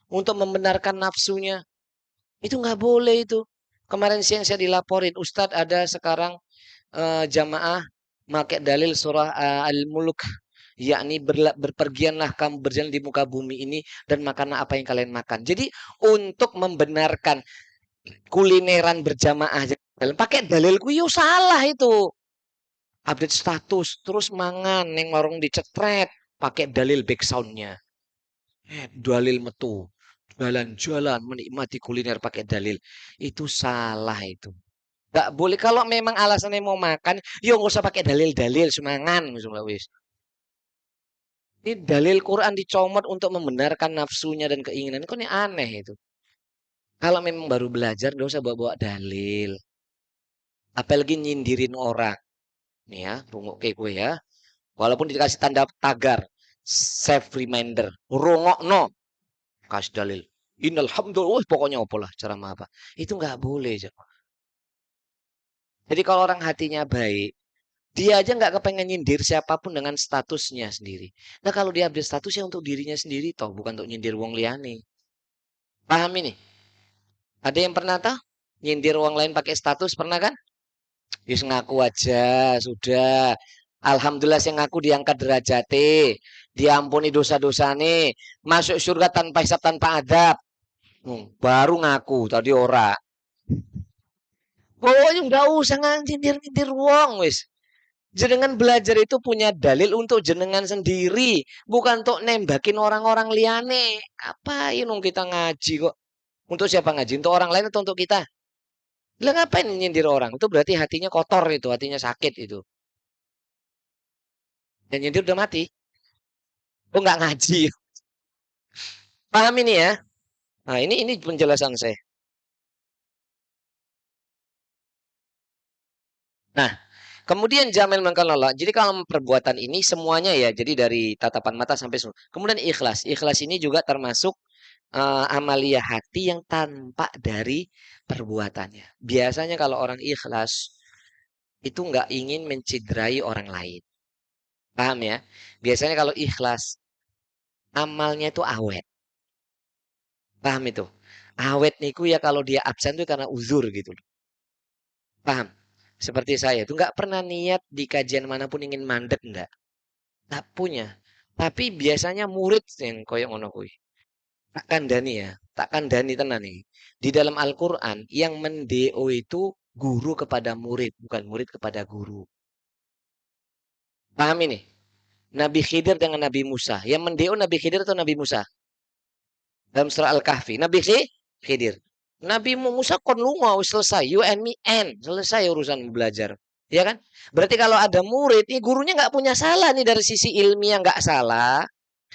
untuk membenarkan nafsunya. Itu nggak boleh itu. Kemarin siang saya dilaporin, Ustadz ada sekarang jamaah pakai dalil surah Al-Mulk, yakni berpergianlah kamu berjalan di muka bumi ini dan makanlah apa yang kalian makan. Jadi untuk membenarkan kulineran berjamaah pakai dalilku yo salah itu. Update status terus mangan neng warung dicetret pakai dalil backsoundnya. Dalil metu. Jalan-jalan menikmati kuliner pakai dalil. Itu salah itu. Gak boleh kalau memang alasannya mau makan, yo nggak usah pakai dalil-dalil semangan misalnya wis. Ini dalil Quran dicomot untuk membenarkan nafsunya dan keinginan. Kok ini aneh itu. Kalau memang baru belajar, nggak usah bawa-bawa dalil. Apalagi nyindirin orang. Nih ya, rungok kayak gue ya. Walaupun dikasih tanda tagar, save reminder, rungok no, kasih dalil. Innalhamdulillah, pokoknya apalah cara apa. Itu nggak boleh. Jadi kalau orang hatinya baik, dia aja nggak kepengen nyindir siapapun dengan statusnya sendiri. Nah kalau dia update statusnya untuk dirinya sendiri toh, bukan untuk nyindir wong liane. Paham ini? Ada yang pernah tahu? Nyindir wong lain pakai status pernah kan? Yus ngaku aja, sudah. Alhamdulillah saya ngaku diangkat derajate, diampuni dosa-dosa nih, masuk surga tanpa hisab tanpa adab. Baru ngaku tadi ora. Pokoknya nggak usah nyindir-nyindir wong wis. Jenengan belajar itu punya dalil untuk jenengan sendiri, bukan untuk nembakin orang-orang liane. Ngapain dong kita ngaji kok? Untuk siapa ngaji? Untuk orang lain atau untuk kita? Lah ngapain nyindir orang? Itu berarti hatinya kotor itu, hatinya sakit itu. Dan nyindir udah mati. Oh nggak ngaji. Paham ini ya? Nah ini penjelasan saya. Nah, kemudian jamil mengkalala. Jadi kalau perbuatan ini semuanya ya, jadi dari tatapan mata sampai semua. Kemudian ikhlas. Ikhlas ini juga termasuk amalia hati yang tampak dari perbuatannya. Biasanya kalau orang ikhlas itu nggak ingin menciderai orang lain. Paham ya? Biasanya kalau ikhlas amalnya itu awet. Paham itu? Awet niku ya kalau dia absen itu karena uzur gitu loh. Paham? Seperti saya itu nggak pernah niat di kajian manapun ingin mandek enggak. Tak punya. Tapi biasanya murid yang koyok ngono kuwi. Tak kandani ya. Tak kandani tenan nih. Di dalam Al-Qur'an yang mendeo itu guru kepada murid, bukan murid kepada guru. Paham ini? Nabi Khidir dengan Nabi Musa. Yang mendeo Nabi Khidir atau Nabi Musa? Dalam surah Al-Kahfi. Nabi Khidir. Nabi Musa kon lunga selesai. You and me and. Selesai urusan belajar. Ya kan? Berarti kalau ada murid, gurunya nggak punya salah nih dari sisi ilmiah nggak salah.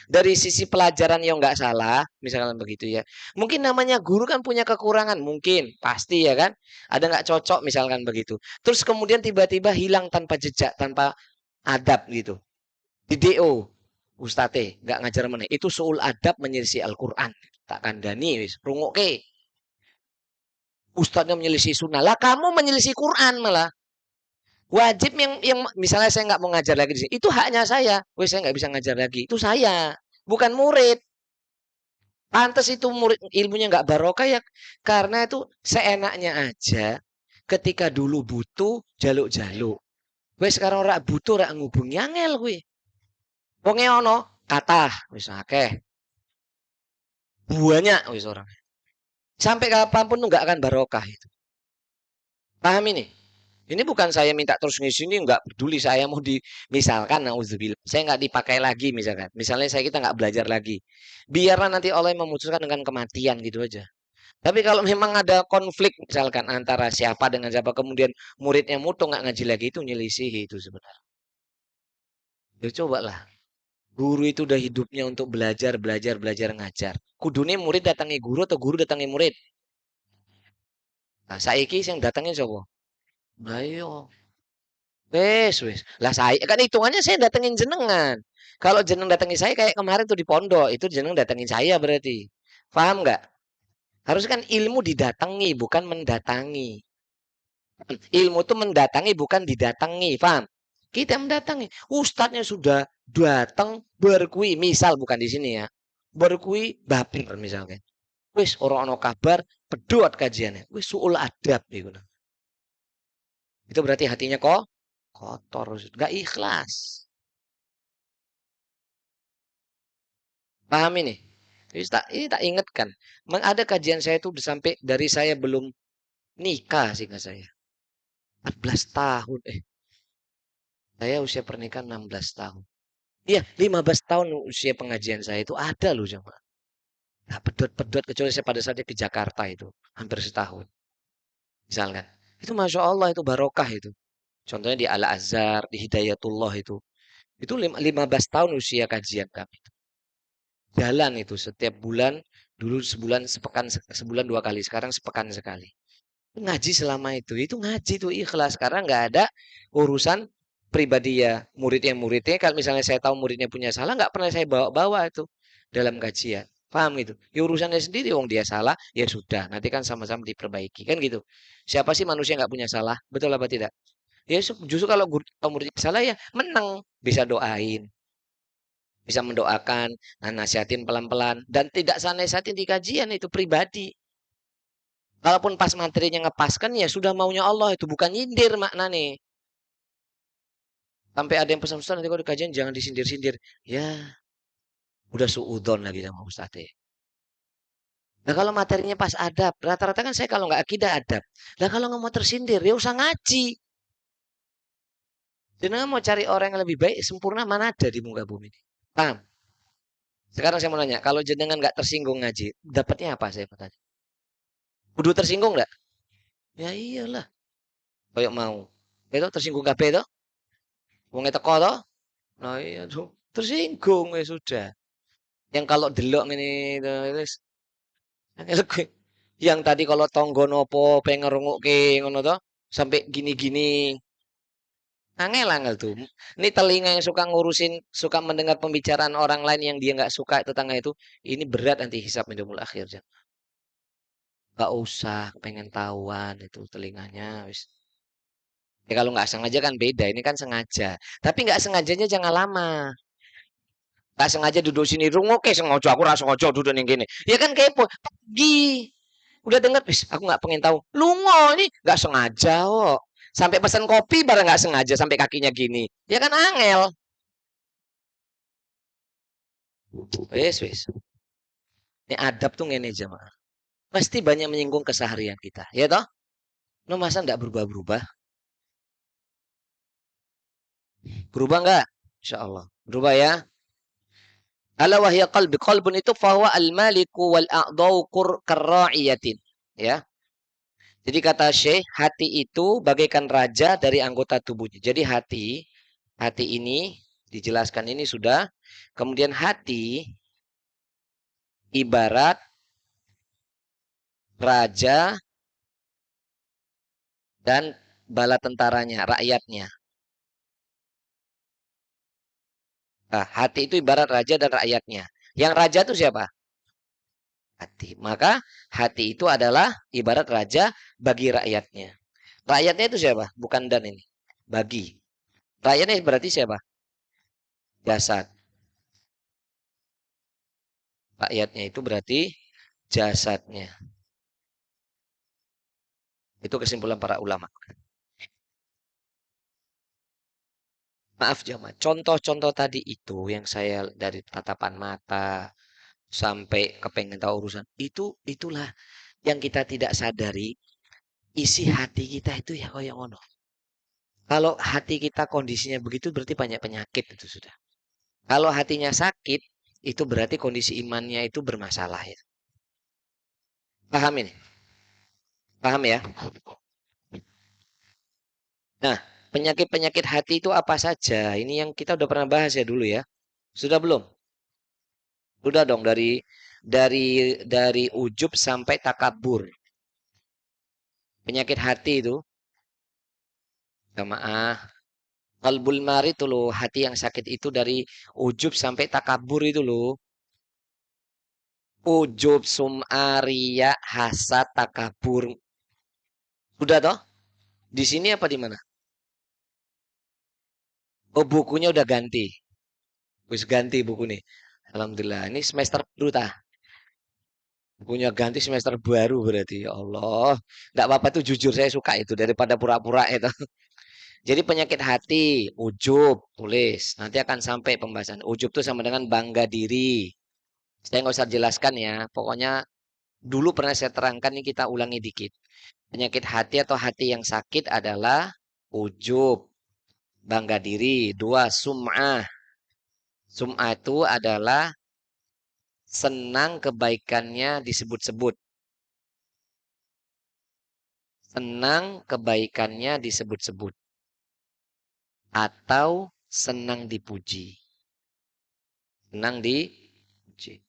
Dari sisi pelajaran yang nggak salah, misalkan begitu ya. Mungkin namanya guru kan punya kekurangan, mungkin, pasti ya kan. Ada nggak cocok misalkan begitu. Terus kemudian tiba-tiba hilang tanpa jejak, tanpa adab gitu. Di DO, Ustate, nggak ngajar mana. Itu soal adab menyelisih Al-Quran. Tak kandani, wis. Rungoke. Ustadznya menyelisih sunnah. Lah kamu menyelisih Quran malah. Wajib yang misalnya saya nggak mau ngajar lagi di sini. Itu haknya saya. Wes saya nggak bisa ngajar lagi. Itu saya. Bukan murid. Pantes itu murid ilmunya nggak barokah ya karena itu seenaknya aja ketika dulu butuh jaluk-jaluk. Wes sekarang ora butuh ora ngubungi angel kuwi. Wonge ono kathah wis akeh. Banyak wis orang. Sampai kapanpun tuh nggak akan barokah itu. Paham ini? Ini bukan saya minta terus ngisi ini nggak peduli saya mau di misalkan nauzubillah saya nggak dipakai lagi misalkan misalnya saya kita nggak belajar lagi biarlah nanti Allah yang memutuskan dengan kematian gitu aja. Tapi kalau memang ada konflik misalkan antara siapa dengan siapa kemudian muridnya mutu nggak ngaji lagi itu nyelisihi itu sebenarnya. Ya cobalah. Guru itu udah hidupnya untuk belajar, belajar, belajar, ngajar. Kudune murid datangi guru atau guru datangi murid. Nah, saiki yang datangin siapa? Ayo. Wes, wes. Lah saya kan hitungannya saya datengin jenengan. Kalau jeneng datangi saya kayak kemarin tuh di pondok, itu jeneng datengin saya berarti. Paham nggak? Harus kan ilmu didatangi, bukan mendatangi. Ilmu itu mendatangi bukan didatangi, paham? Kita mendatangi. Ustadznya sudah datang berkui, misal bukan di sini ya. Berkui baper misalnya. Wis orang ono kabar pedot kajiannya. Wis suul adab itu. Itu berarti hatinya kok kotor, nggak ikhlas. Paham ini? Ini tak ingatkan. Memang ada kajian saya itu sampai dari saya belum nikah sih nggak saya. 14 tahun. Saya usia pernikahan 16 tahun. Iya, 15 tahun usia pengajian saya itu ada loh jemaah. Nah, pedot-pedot kecuali saya pada saatnya ke Jakarta itu. Hampir setahun. Misalkan. Itu Masya Allah itu barokah itu. Contohnya di Al-Azhar, di Hidayatullah itu. Itu 15 tahun usia kajian kami. Jalan itu setiap bulan. Dulu sebulan, sebulan 2 kali. Sekarang sepekan sekali. Ngaji selama itu ngaji itu ikhlas. Karena nggak ada urusan pribadi ya muridnya kalau misalnya saya tahu muridnya punya salah nggak pernah saya bawa-bawa itu dalam kajian paham gitu ya urusannya sendiri wong dia salah ya sudah nanti kan sama-sama diperbaiki kan gitu siapa sih manusia nggak punya salah betul apa tidak ya justru kalau muridnya salah ya menang bisa doain bisa mendoakan nah, nasihatin pelan-pelan dan tidak saya nasihatin di kajian itu pribadi walaupun pas materinya ngepaskan ya sudah maunya Allah itu bukan nyindir makna nih. Sampai ada yang pesan-pesan nanti kalau di kajian jangan disindir-sindir. Ya, udah suudon lagi sama Ustadz. Nah kalau materinya pas adab, rata-rata kan saya kalau nggak akidah adab. Nah kalau nggak mau tersindir, ya usah ngaji. Jangan mau cari orang yang lebih baik, sempurna mana ada di muka bumi ini. Paham? Sekarang saya mau nanya, kalau jenengan nggak tersinggung ngaji, dapatnya apa saya mau tanya? Kudu tersinggung nggak? Ya iyalah, kayak mau. Itu tersinggung kabeh itu? Wong teko to? Nah iya tuh, tersinggung ya sudah. Yang kalau delok ini, yang tadi kalau tonggo nopo pengen ngrungokke ngono to sampai gini-gini angel-angel tuh. Ini telinga yang suka ngurusin, suka mendengar pembicaraan orang lain yang dia nggak suka tetangga itu, ini berat nanti hisab yaumul akhir. Gak usah pengen tahuan itu telinganya. Wis. Ya kalau nggak sengaja kan beda, ini kan sengaja. Tapi nggak sengajanya jangan lama. Nggak sengaja duduk sini rungokke sengaja aku rasa sengaja duduk yang gini. Ya kan kepo. Pergi. Udah denger, aku nggak pengen tahu. Lungo ini nggak sengaja kok. Sampai pesan kopi barang nggak sengaja sampai kakinya gini. Ya kan angel. Wes wes. Ini adab tuh ngene jemaah. Pasti banyak menyinggung keseharian kita, ya toh? No masa nggak berubah-berubah? Berubah nggak? Insya Allah. Berubah ya. Ala wahya qalbi. Qalbun itu fahuwa al-maliku wal a'dau karra'iyatin. Ya. Jadi kata Syekh, hati itu bagaikan raja dari anggota tubuhnya. Jadi hati ini dijelaskan ini sudah Kemudian hati ibarat raja dan bala tentaranya, rakyatnya. Nah, hati itu ibarat raja dan rakyatnya. Yang raja itu siapa? Hati. Maka hati itu adalah ibarat raja bagi rakyatnya. Rakyatnya itu siapa? Bukan dan ini. Bagi. Rakyatnya berarti siapa? Jasad. Rakyatnya itu berarti jasadnya. Itu kesimpulan para ulama. Maaf jamaah, contoh-contoh tadi itu yang saya dari tatapan mata sampai kepengen tahu urusan itulah yang kita tidak sadari isi hati kita itu ya koyo ngono. Kalau hati kita kondisinya begitu berarti banyak penyakit itu sudah. Kalau hatinya sakit itu berarti kondisi imannya itu bermasalah ya. Paham ini? Paham ya? Nah, penyakit-penyakit hati itu apa saja? Ini yang kita udah pernah bahas ya dulu ya. Sudah belum? Sudah dong dari ujub sampai takabur. Penyakit hati itu jamaah qalbul mari itu loh, hati yang sakit itu dari ujub sampai takabur itu loh. Ujub, sum'aria, hasad, takabur. Sudah toh? Di sini apa di mana? Oh, bukunya udah ganti. Wis ganti buku nih. Alhamdulillah. Ini semester baru tah. Bukunya ganti semester baru berarti. Ya Allah. Enggak apa-apa tuh jujur saya suka itu daripada pura-pura itu. Jadi penyakit hati, ujub, tulis. Nanti akan sampai pembahasan. Ujub tuh sama dengan bangga diri. Saya nggak usah jelaskan ya. Pokoknya dulu pernah saya terangkan ini kita ulangi dikit. Penyakit hati atau hati yang sakit adalah ujub, bangga diri. Dua, sum'ah. Sum'ah itu adalah senang kebaikannya disebut-sebut. Senang kebaikannya disebut-sebut. Atau senang dipuji. Senang dipuji.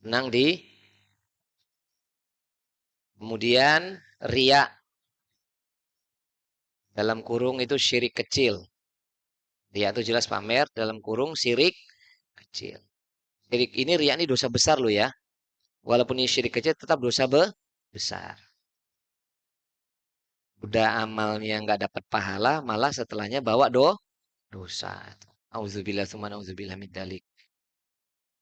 Senang di. Kemudian riak. Dalam kurung itu syirik kecil. Riak itu jelas pamer. Dalam kurung syirik kecil. Syirik ini riak ini dosa besar loh ya. Walaupun ini syirik kecil tetap dosa besar. Udah amalnya nggak dapat pahala, malah setelahnya bawa dosa. Auzubillah tsumma auzubillah min dzalik.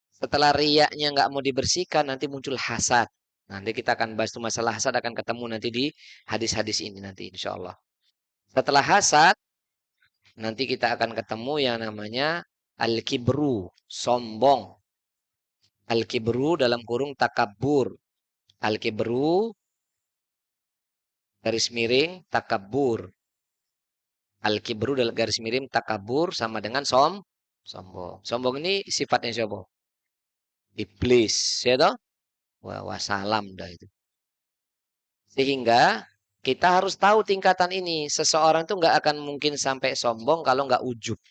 Setelah riaknya nggak mau dibersihkan, nanti muncul hasad. Nanti kita akan bahas tuh masalah hasad akan ketemu nanti di hadis-hadis ini nanti insya Allah. Setelah hasad, nanti kita akan ketemu yang namanya al-kibru, sombong. Al-kibru dalam kurung takabur. Al-kibru garis miring takabur. Al-kibru dalam garis miring takabur sama dengan sombong. Sombong ini sifatnya siapa? Iblis, ya toh? Wah, wassalam dah itu. Sehingga kita harus tahu tingkatan ini. Seseorang tuh nggak akan mungkin sampai sombong kalau nggak ujub.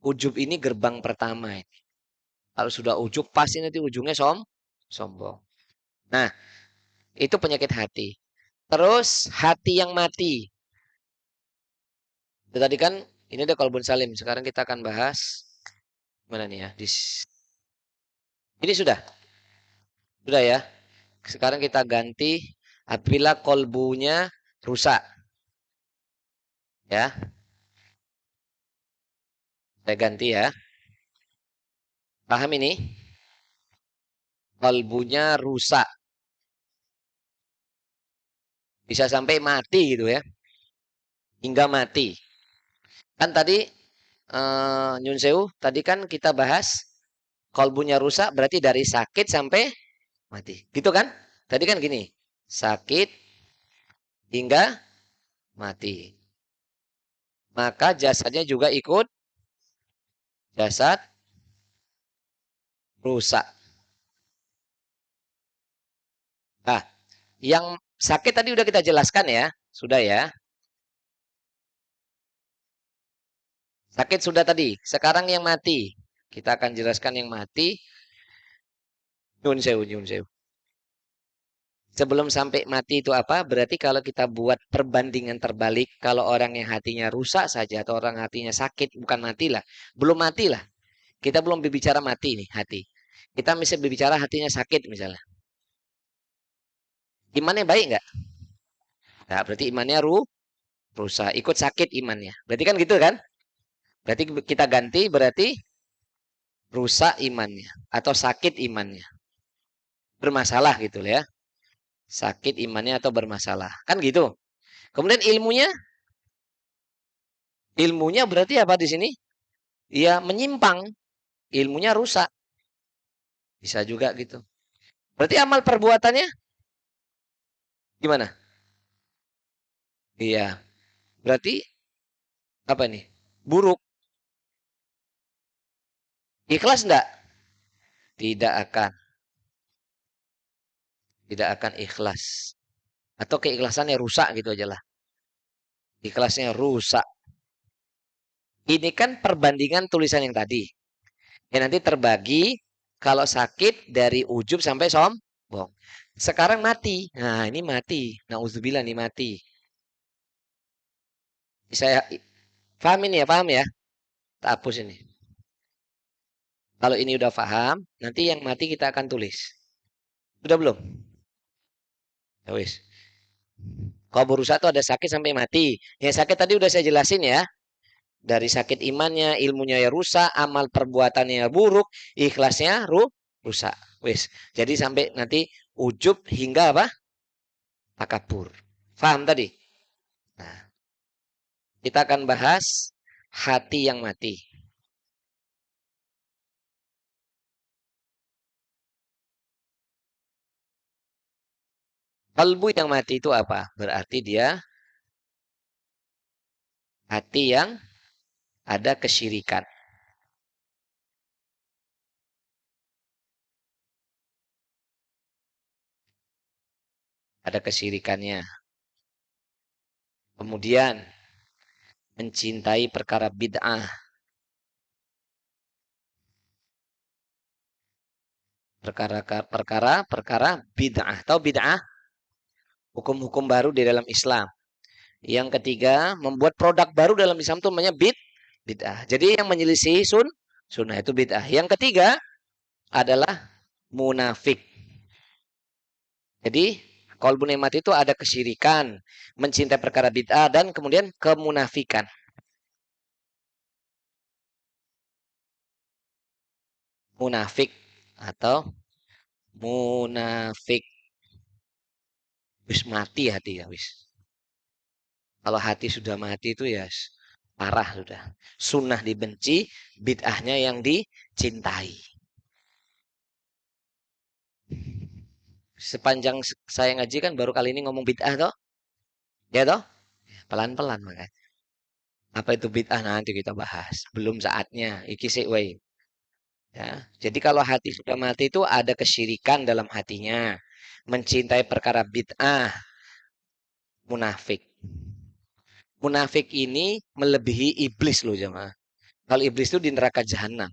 Ujub ini gerbang pertama ini. Kalau sudah ujub pasti nanti ujungnya sombong. Nah, itu penyakit hati. Terus hati yang mati. Itu tadi kan ini ada kalbun salim. Sekarang kita akan bahas mana nih ya? Ini sudah ya. Sekarang kita ganti apabila kolbunya rusak. Ya, saya ganti ya. Paham ini? Kolbunya rusak. Bisa sampai mati gitu ya. Hingga mati. Kan tadi Nyun Sewu, tadi kan kita bahas kolbunya rusak berarti dari sakit sampai mati. Gitu kan? Tadi kan gini. Sakit hingga mati. Maka jasadnya juga ikut jasad rusak. Nah, yang Sakit tadi udah kita jelaskan ya. Sudah ya. Sakit sudah tadi. Sekarang yang mati. Kita akan jelaskan yang mati. Nyun sewu, nyun sewu. Sebelum sampai mati itu apa? Berarti kalau kita buat perbandingan terbalik, kalau orang yang hatinya rusak saja atau orang hatinya sakit, bukan mati lah. Belum mati lah. Kita belum berbicara mati nih, hati. Kita bisa berbicara hatinya sakit misalnya. Imannya baik nggak? Nah, berarti imannya rusak. Ikut sakit imannya. Berarti kan gitu kan? Berarti kita ganti berarti rusak imannya. Atau sakit imannya. Bermasalah gitu ya. Sakit imannya atau bermasalah. Kan gitu. Kemudian ilmunya, ilmunya berarti apa di sini? Ya menyimpang, ilmunya rusak. Bisa juga gitu. Berarti amal perbuatannya gimana? Iya. Berarti apa nih? Buruk. Ikhlas enggak? Tidak akan. Tidak akan ikhlas. Atau keikhlasannya rusak gitu aja lah. Ikhlasnya rusak. Ini kan perbandingan tulisan yang tadi. Yang nanti terbagi kalau sakit dari ujub sampai sombong. Sekarang mati. Nah, ini mati. Nauzubillah nih mati. Saya paham ini ya, paham ya? Tak hapus ini. Kalau ini udah paham, nanti yang mati kita akan tulis. Sudah belum? Ya wis. Kalau berusaha tuh ada sakit sampai mati. Yang sakit tadi udah saya jelasin ya. Dari sakit imannya, ilmunya ya rusak, amal perbuatannya buruk, ikhlasnya rusak. Wis. Jadi sampai nanti ujub hingga apa? Takabur. Paham tadi? Nah, kita akan bahas hati yang mati. Kalbu yang mati itu apa? Berarti dia hati yang ada kesyirikan. Ada kesyirikannya. Kemudian mencintai perkara bid'ah. Perkara bid'ah. Tahu bid'ah? Hukum-hukum baru di dalam Islam. Yang ketiga, membuat produk baru dalam Islam itu namanya bid'ah. Jadi yang menyelisih sunnah itu bid'ah. Yang ketiga adalah munafik. Jadi qalbun nemat itu ada kesyirikan, mencintai perkara bid'ah dan kemudian kemunafikan. Munafik atau munafik. Wis mati hati ya wis. Kalau hati sudah mati itu ya parah sudah. Sunnah dibenci, bid'ahnya yang dicintai. Sepanjang saya ngaji kan baru kali ini ngomong bid'ah toh. Ya toh? Pelan-pelan makanya. Apa itu bid'ah nanti kita bahas. Belum saatnya. Iki sik wae. Ya. Jadi kalau hati sudah mati itu ada kesyirikan dalam hatinya. Mencintai perkara bid'ah, munafik. Munafik ini melebihi iblis loh jemaah. Kalau iblis itu di neraka jahanam.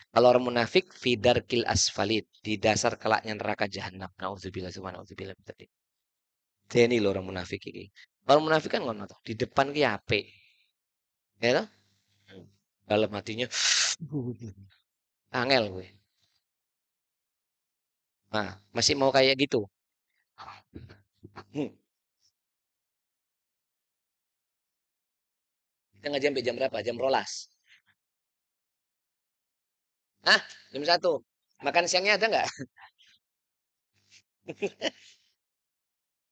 Kalau orang munafik fidarkil asfalit, di dasar kelaknya neraka jahanam. Nauzubillah subhanallahi tadi. Ini loh orang munafik ini. Kalau munafik kan ngono tuh, di depan ki apik. Ya toh? Dalam hatinya angel gue. Nah, masih mau kayak gitu. Hmm. Kita ngaji sampai jam berapa? Jam rolas. Ah, jam 1. Makan siangnya ada nggak?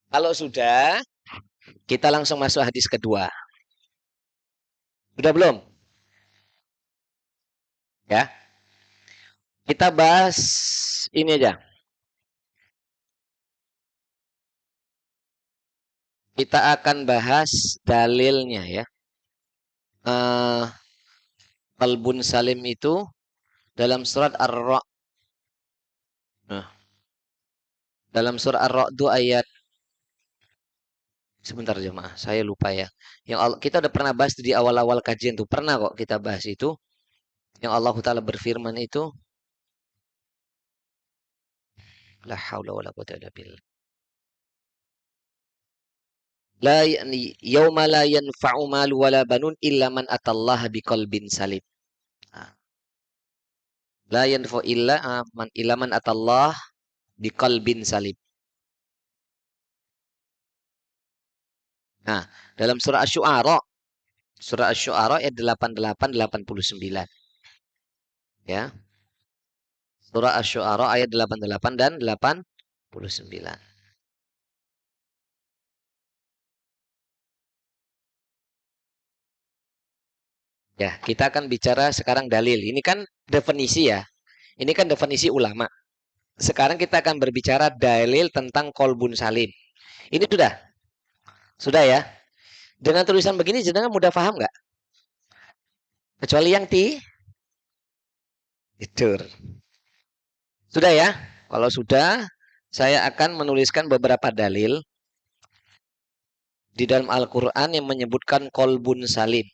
Kalau sudah, kita langsung masuk hadis kedua. Sudah belum? Ya. Kita bahas ini aja. Kita akan bahas dalilnya ya. Uh, Qalbun salim itu dalam surat Ar-Ra'. Nah, dalam surat Ar-Ra'd ayat Sebentar jemaah, saya lupa ya. Kita udah pernah bahas di awal-awal kajian tuh. Pernah kok kita bahas itu. Yang Allah Ta'ala berfirman itu. La haula wa la quwwata illa billah. La yauma la yanfa'u malu wala banun illa man atallaha biqalbin salim. Ah, la yanfa'u illa man atallah biqalbin salim. Nah, dalam surah Asy-Syu'ara ayat 88 89 ya. Surah Asy-Syu'ara ayat 88 dan 89. Ya, kita akan bicara sekarang dalil. Ini kan definisi ya. Ini kan definisi ulama. Sekarang kita akan berbicara dalil tentang kolbun salim. Ini sudah? Sudah ya? Dengan tulisan begini jenengan mudah paham nggak? Kecuali yang tidur. Sudah ya? Kalau sudah, saya akan menuliskan beberapa dalil di dalam Al-Quran yang menyebutkan kolbun salim.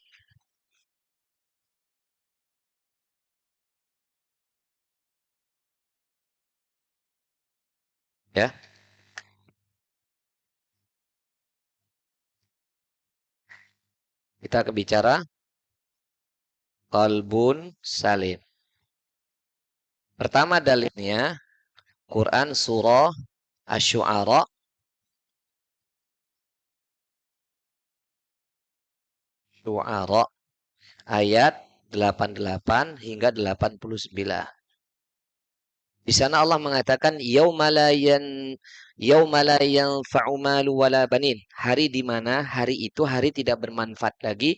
Ya, kita akan bicara kolbun salim. Pertama dalilnya, Quran surah Asy-Syu'ara Syu'ara ayat 88 hingga 89. Di sana Allah mengatakan yauma la yanfa'u malu wala banin. Hari di mana hari itu hari tidak bermanfaat lagi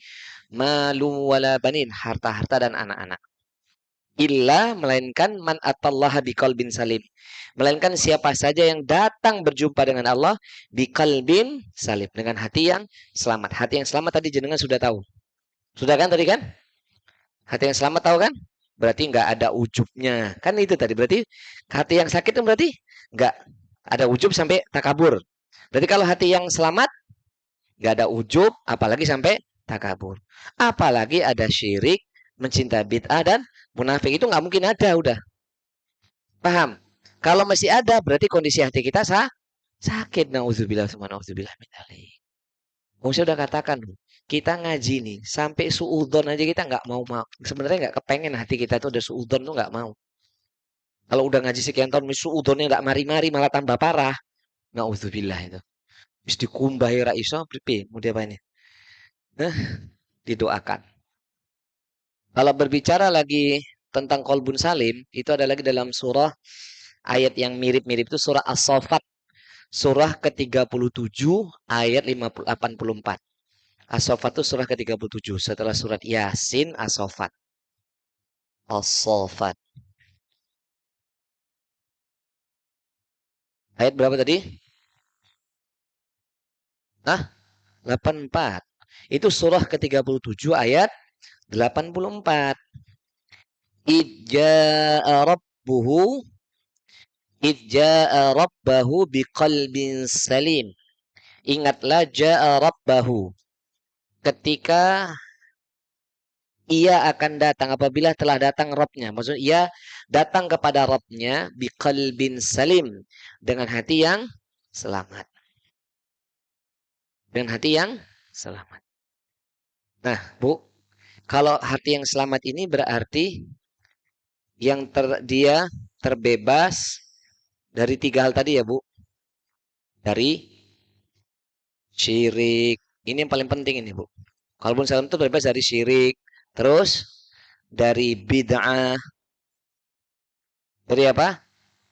malu wala banin, harta-harta dan anak-anak. Illa melainkan man atallaha biqalbin salim. Melainkan siapa saja yang datang berjumpa dengan Allah biqalbin salim, dengan hati yang selamat. Hati yang selamat tadi jenengan sudah tahu. Sudah kan tadi kan? Hati yang selamat tahu kan? Berarti nggak ada ujubnya. Kan itu tadi. Berarti hati yang sakit itu berarti nggak ada ujub sampai takabur. Berarti kalau hati yang selamat nggak ada ujub, apalagi sampai takabur. Apalagi ada syirik, mencinta bid'ah dan munafik itu nggak mungkin ada udah. Paham? Kalau masih ada berarti kondisi hati kita sakit. Nauzubillah subhanahuzubillah min dzalik. Saya udah katakan, kita ngaji nih, sampai suudon aja kita nggak mau. Sebenarnya nggak kepengen hati kita tuh ada suudon tuh nggak mau. Kalau udah ngaji sekian tahun, suudonnya nggak mari-mari malah tambah parah. Nauzubillah itu. Wis dikumbahi ra iso, pripe mau diapain? Nah, didoakan. Kalau berbicara lagi tentang kolbun salim, itu ada lagi dalam surah ayat yang mirip-mirip itu surah As-Saffat. Surah ke-37 ayat 84. As-Saffat itu surah ke-37 setelah surat Yasin As-Saffat. As-Saffat. Ayat berapa tadi? Nah, 84. Itu surah ke-37 ayat 84. Idja'a rabbuhu Idja'a rabbahu biqalbin salim. Ingatlah ja'a rabbahu. Ketika ia akan datang apabila telah datang Rabbnya. Maksudnya ia datang kepada Rabbnya biqalbin salim. Dengan hati yang selamat. Dengan hati yang selamat. Nah, Bu, kalau hati yang selamat ini berarti dia terbebas dari tiga hal tadi ya, Bu. Dari syirik. Ini yang paling penting ini, Bu. Kalbun salam itu terbebas dari syirik. Terus dari bid'ah. Dari apa?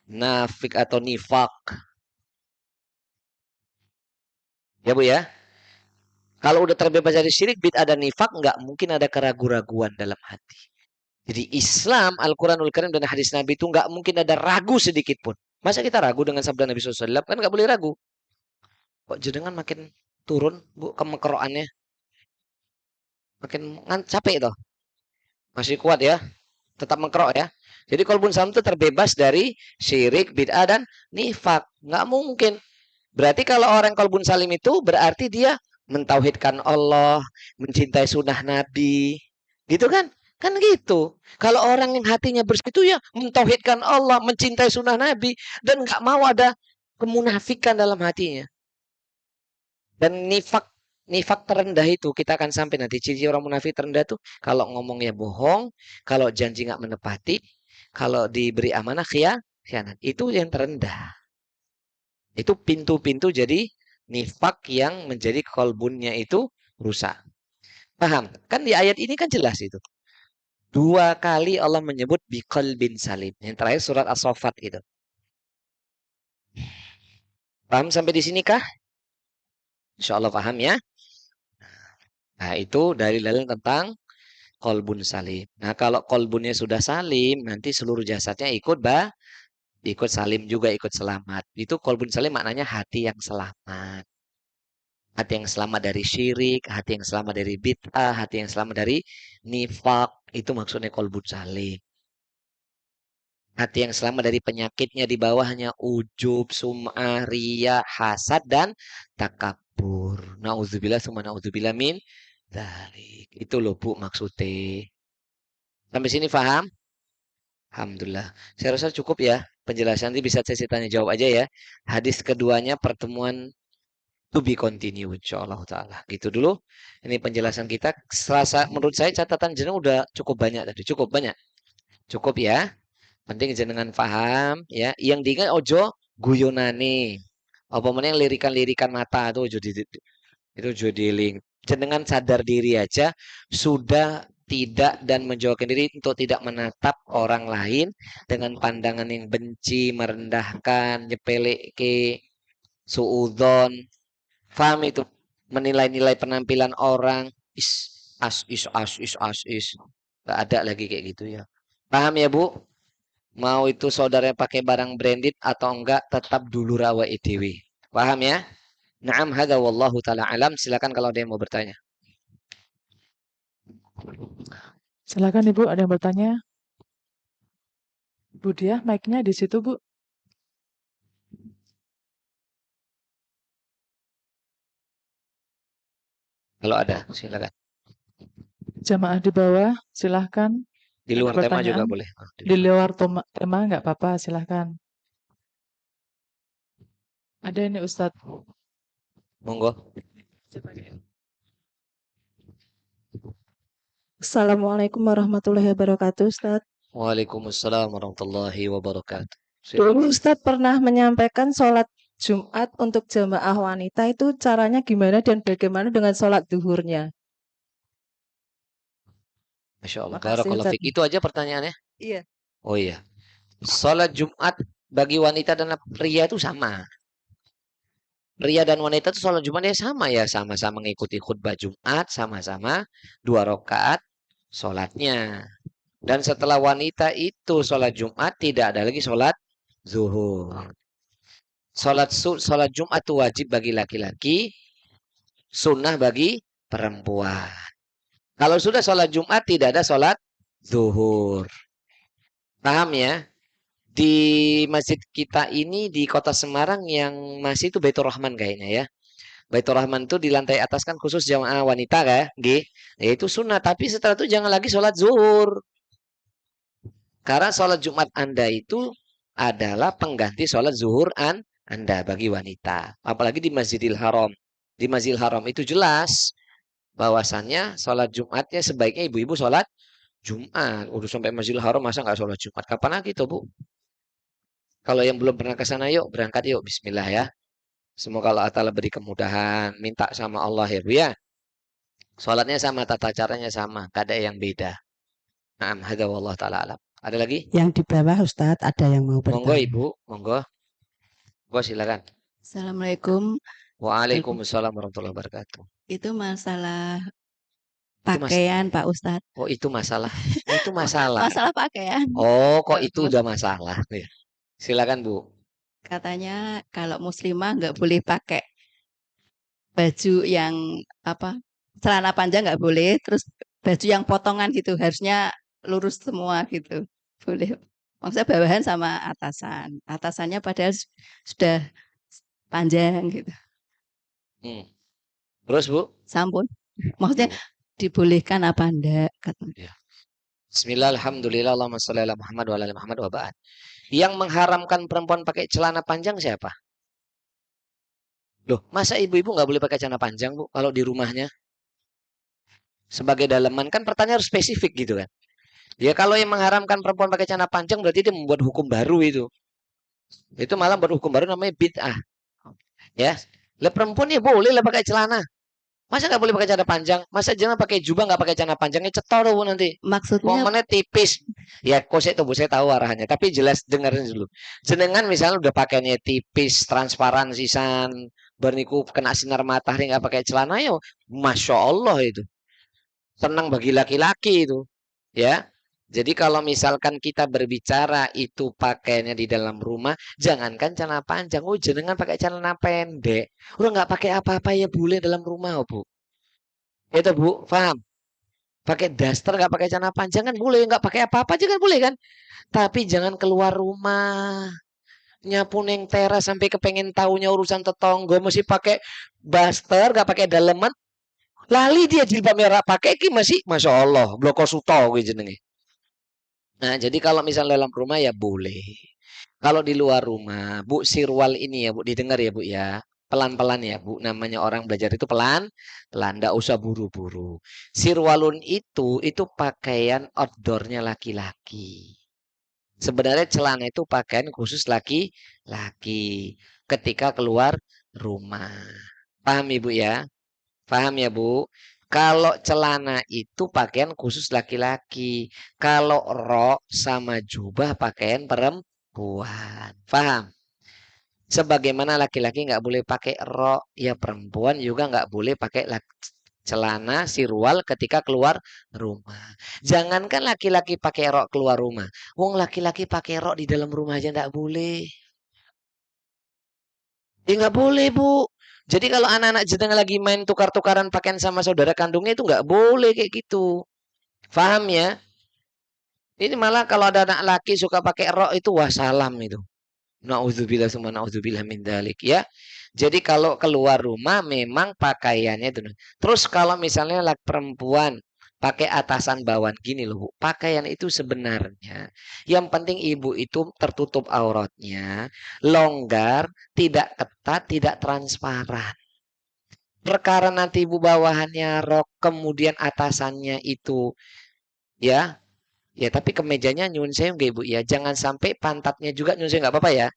Nafik atau nifak. Ya, Bu ya. Kalau udah terbebas dari syirik, bid'ah dan nifak, nggak mungkin ada keraguan-raguan dalam hati. Jadi Islam, Al-Quranul Karim dan hadis Nabi itu nggak mungkin ada ragu sedikit pun. Masa kita ragu dengan sabda Nabi SAW? Kan nggak boleh ragu. Kok jenengan makin turun, Bu, kemekeroannya. Makin capek itu. Masih kuat ya. Tetap mengkerok ya. Jadi kolbun salam itu terbebas dari syirik, bid'ah, dan nifak. Nggak mungkin. Berarti kalau orang qalbun salim itu berarti dia mentauhidkan Allah, mencintai sunnah Nabi. Gitu kan? Kan gitu. Kalau orang yang hatinya bersih itu ya mentauhidkan Allah, mencintai sunnah Nabi. Dan nggak mau ada kemunafikan dalam hatinya. Dan nifak terendah itu kita akan sampai nanti ciri orang munafik terendah tuh kalau ngomongnya bohong, kalau janji nggak menepati, kalau diberi amanah khianat. Itu yang terendah. Itu pintu-pintu jadi nifak yang menjadi kolbunnya itu rusak. Paham? Kan di ayat ini kan jelas itu. Dua kali Allah menyebut biqalbin salim. Yang terakhir surat As-Saffat itu. Paham sampai di sini kah? Insya Allah paham ya. Nah itu dalil-dalil tentang kolbun salim. Nah kalau kolbunnya sudah salim, nanti seluruh jasadnya ikut salim juga, ikut selamat. Itu kolbun salim maknanya hati yang selamat. Hati yang selamat dari syirik, hati yang selamat dari bid'ah, hati yang selamat dari nifak. Itu maksudnya kolbun salim. Hati yang selamat dari penyakitnya di bawahnya ujub, sum'ah, riya, hasad, dan takabur. Na'udzubillah summa na'udzubillah min dzalik. Itu loh Bu maksudnya. Sampai sini paham? Alhamdulillah. Saya rasa cukup ya penjelasan, nanti bisa sesi tanya jawab aja ya. Hadis keduanya pertemuan to be continue insyaallah taala. Gitu dulu. Ini penjelasan kita. Serasa menurut saya catatan jenengan udah cukup banyak tadi. Cukup banyak. Cukup ya. Penting jenengan paham ya. Yang diingat ojo guyonane. Apa meneh lirikan-lirikan mata tuh ojo itu ojo diling. Jenengan sadar diri aja sudah tidak dan menjauhkan diri untuk tidak menatap orang lain dengan pandangan yang benci, merendahkan, nyepelek ke suudzon. Paham itu? Menilai-nilai penampilan orang. Is. Gak ada lagi kayak gitu ya. Paham ya Bu? Mau itu saudaranya pakai barang branded atau enggak, tetap dulu rawa EDW. Paham ya? Naam hadza wallahu taala alam. Silakan kalau ada yang mau bertanya. Silakan Ibu, ada yang bertanya? Bu Diah, mic-nya di situ, Bu. Kalau ada, silakan. Jamaah di bawah, silahkan. Di Ada luar tema juga pertanyaan? boleh. Di luar tema nggak apa-apa, silahkan. Ada ini Ustadz. Monggo. Assalamualaikum warahmatullahi wabarakatuh, Ustadz. Waalaikumsalam warahmatullahi wabarakatuh. Dulu Ustadz pernah menyampaikan sholat Jumat untuk jamaah wanita itu caranya gimana dan bagaimana dengan sholat zuhurnya? Masya Allah. Makasih Barakallahu Ustadz. fiik. Itu aja pertanyaannya? Iya. Oh iya. Sholat Jumat bagi wanita dan pria itu sama. Pria dan wanita itu sholat Jumat ya sama ya. Sama-sama mengikuti khutbah Jumat. Sama-sama 2 rakaat sholatnya. Dan setelah wanita itu sholat Jumat tidak ada lagi sholat zuhur. Sholat Jumat itu wajib bagi laki-laki. Sunnah bagi perempuan. Kalau sudah sholat Jumat tidak ada sholat zuhur. Paham ya? Di masjid kita ini di kota Semarang yang masih itu Baitur Rahman kayaknya ya. Baitur Rahman itu di lantai atas kan khusus jamaah wanita kan? Ya itu sunnah. Tapi setelah itu jangan lagi sholat zuhur. Karena sholat Jumat Anda itu adalah pengganti sholat zuhur Anda bagi wanita. Apalagi di Masjidil Haram. Di Masjidil Haram itu jelas bahwasannya sholat Jumatnya sebaiknya ibu-ibu sholat Jumat. Udah sampai Masjidil Haram masa nggak sholat Jumat? Kapan lagi tuh Bu? Kalau yang belum pernah ke sana yuk berangkat yuk. Bismillah ya. Semoga Allah Ta'ala beri kemudahan. Minta sama Allah ya Bu ya. Sholatnya sama, tata caranya sama. Gak ada yang beda. Naam, hadza wallahu ta'ala alam. Ada lagi? Yang di bawah Ustadz ada yang mau Monggo bertanya. Ibu, monggo. Monggo silakan. Assalamualaikum. Waalaikumsalam warahmatullahi wabarakatuh. Itu masalah Itu mas pakaian Pak Ustadz. Oh itu masalah. Oh itu masalah. Masalah pakaian. Oh kok itu Terus udah masalah. Ya. Silakan Bu. katanya kalau muslimah nggak boleh pakai baju yang apa celana panjang nggak boleh, terus baju yang potongan gitu harusnya lurus semua gitu. Boleh. Maksudnya bawahan sama atasan. Atasannya padahal sudah panjang gitu. Hmm. Terus Bu? Sampun. Maksudnya dibolehkan apa enggak? Ya. Bismillah, alhamdulillah, Allahumma sholli ala Muhammad wa ala ali Muhammad wa ba'd. Yang mengharamkan perempuan pakai celana panjang siapa? Loh, masa ibu-ibu nggak boleh pakai celana panjang, Bu, kalau di rumahnya? Sebagai dalaman kan pertanyaan harus spesifik gitu kan. Ya kalau yang mengharamkan perempuan pakai celana panjang berarti dia membuat hukum baru itu. Itu malah berhukum baru namanya bid'ah. Ya. Lah perempuan ya boleh lah pakai celana. Masa nggak boleh pakai celana panjang? Masa jangan pakai jubah nggak pakai celana panjangnya cetor tuh nanti. Maksudnya Momennya tipis. Ya kok saya tuh saya tahu arahnya. Tapi jelas dengerin dulu. Jenengan misalnya udah pakainya tipis, transparan sisan, berniku kena sinar matahari nggak pakai celana yo, masya Allah itu. Senang bagi laki-laki itu. Ya. Jadi kalau misalkan kita berbicara itu pakainya di dalam rumah, jangankan celana panjang, oh jenengan pakai celana pendek, udah nggak pakai apa-apa ya boleh dalam rumah, oh, Bu. Itu Bu, paham? Pakai daster nggak pakai celana panjang kan boleh, nggak pakai apa-apa aja kan boleh kan? Tapi jangan keluar rumah, nyapu neng teras sampai kepengen taunya urusan tetangga, mesti pakai daster nggak pakai daleman, lali dia jilbab merah pakai ki masih, masya Allah, bloko suto gitu jenenge. Nah, jadi kalau misalnya dalam rumah ya boleh. Kalau di luar rumah, Bu, sirwal ini ya Bu, didengar ya Bu ya. Pelan-pelan ya Bu, namanya orang belajar itu pelan-pelan, nggak usah buru-buru. Sirwalun itu pakaian outdoornya laki-laki. Sebenarnya celana itu pakaian khusus laki-laki ketika keluar rumah. Paham Ibu ya? Paham ya Bu? Kalau celana itu pakaian khusus laki-laki. Kalau rok sama jubah pakaian perempuan. Paham? Sebagaimana laki-laki nggak boleh pakai rok, ya perempuan juga nggak boleh pakai celana sirwal ketika keluar rumah. Jangankan laki-laki pakai rok keluar rumah. Wong laki-laki pakai rok di dalam rumah aja nggak boleh. Ya nggak boleh Bu. Jadi kalau anak-anak jenengan lagi main tukar-tukaran pakaian sama saudara kandungnya itu nggak boleh kayak gitu. Paham ya? Ini malah kalau ada anak laki suka pakai rok itu wassalam itu. Nauzubillah summa nauzubillah min dzalik ya. Jadi kalau keluar rumah memang pakaiannya itu. Terus kalau misalnya laki perempuan pakai atasan bawahan gini loh Bu. Pakaian itu sebenarnya yang penting ibu itu tertutup auratnya, longgar, tidak ketat, tidak transparan. Perkara nanti ibu bawahannya rok, kemudian atasannya itu ya, ya tapi kemejanya nyun sewu nggih Bu ya. Jangan sampai pantatnya juga nyun sewu nggak apa-apa ya.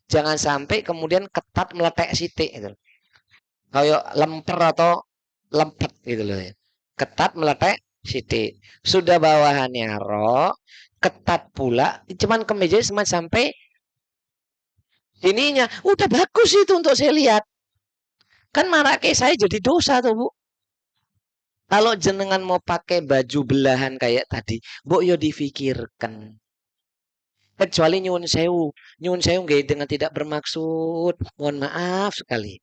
Jangan sampai kemudian ketat meletek sitik gitu. Kayak lemper atau lempet gitu loh ya. Ketat meletek sitik. Sudah bawahannya rok, ketat pula, cuman kemejanya cuma sampai ininya. Udah bagus itu untuk saya lihat. Kan marake saya jadi dosa tuh Bu. Kalau jenengan mau pakai baju belahan kayak tadi, mbok yo difikirkan. Kecuali nyuwun sewu nggih dengan tidak bermaksud. Mohon maaf sekali.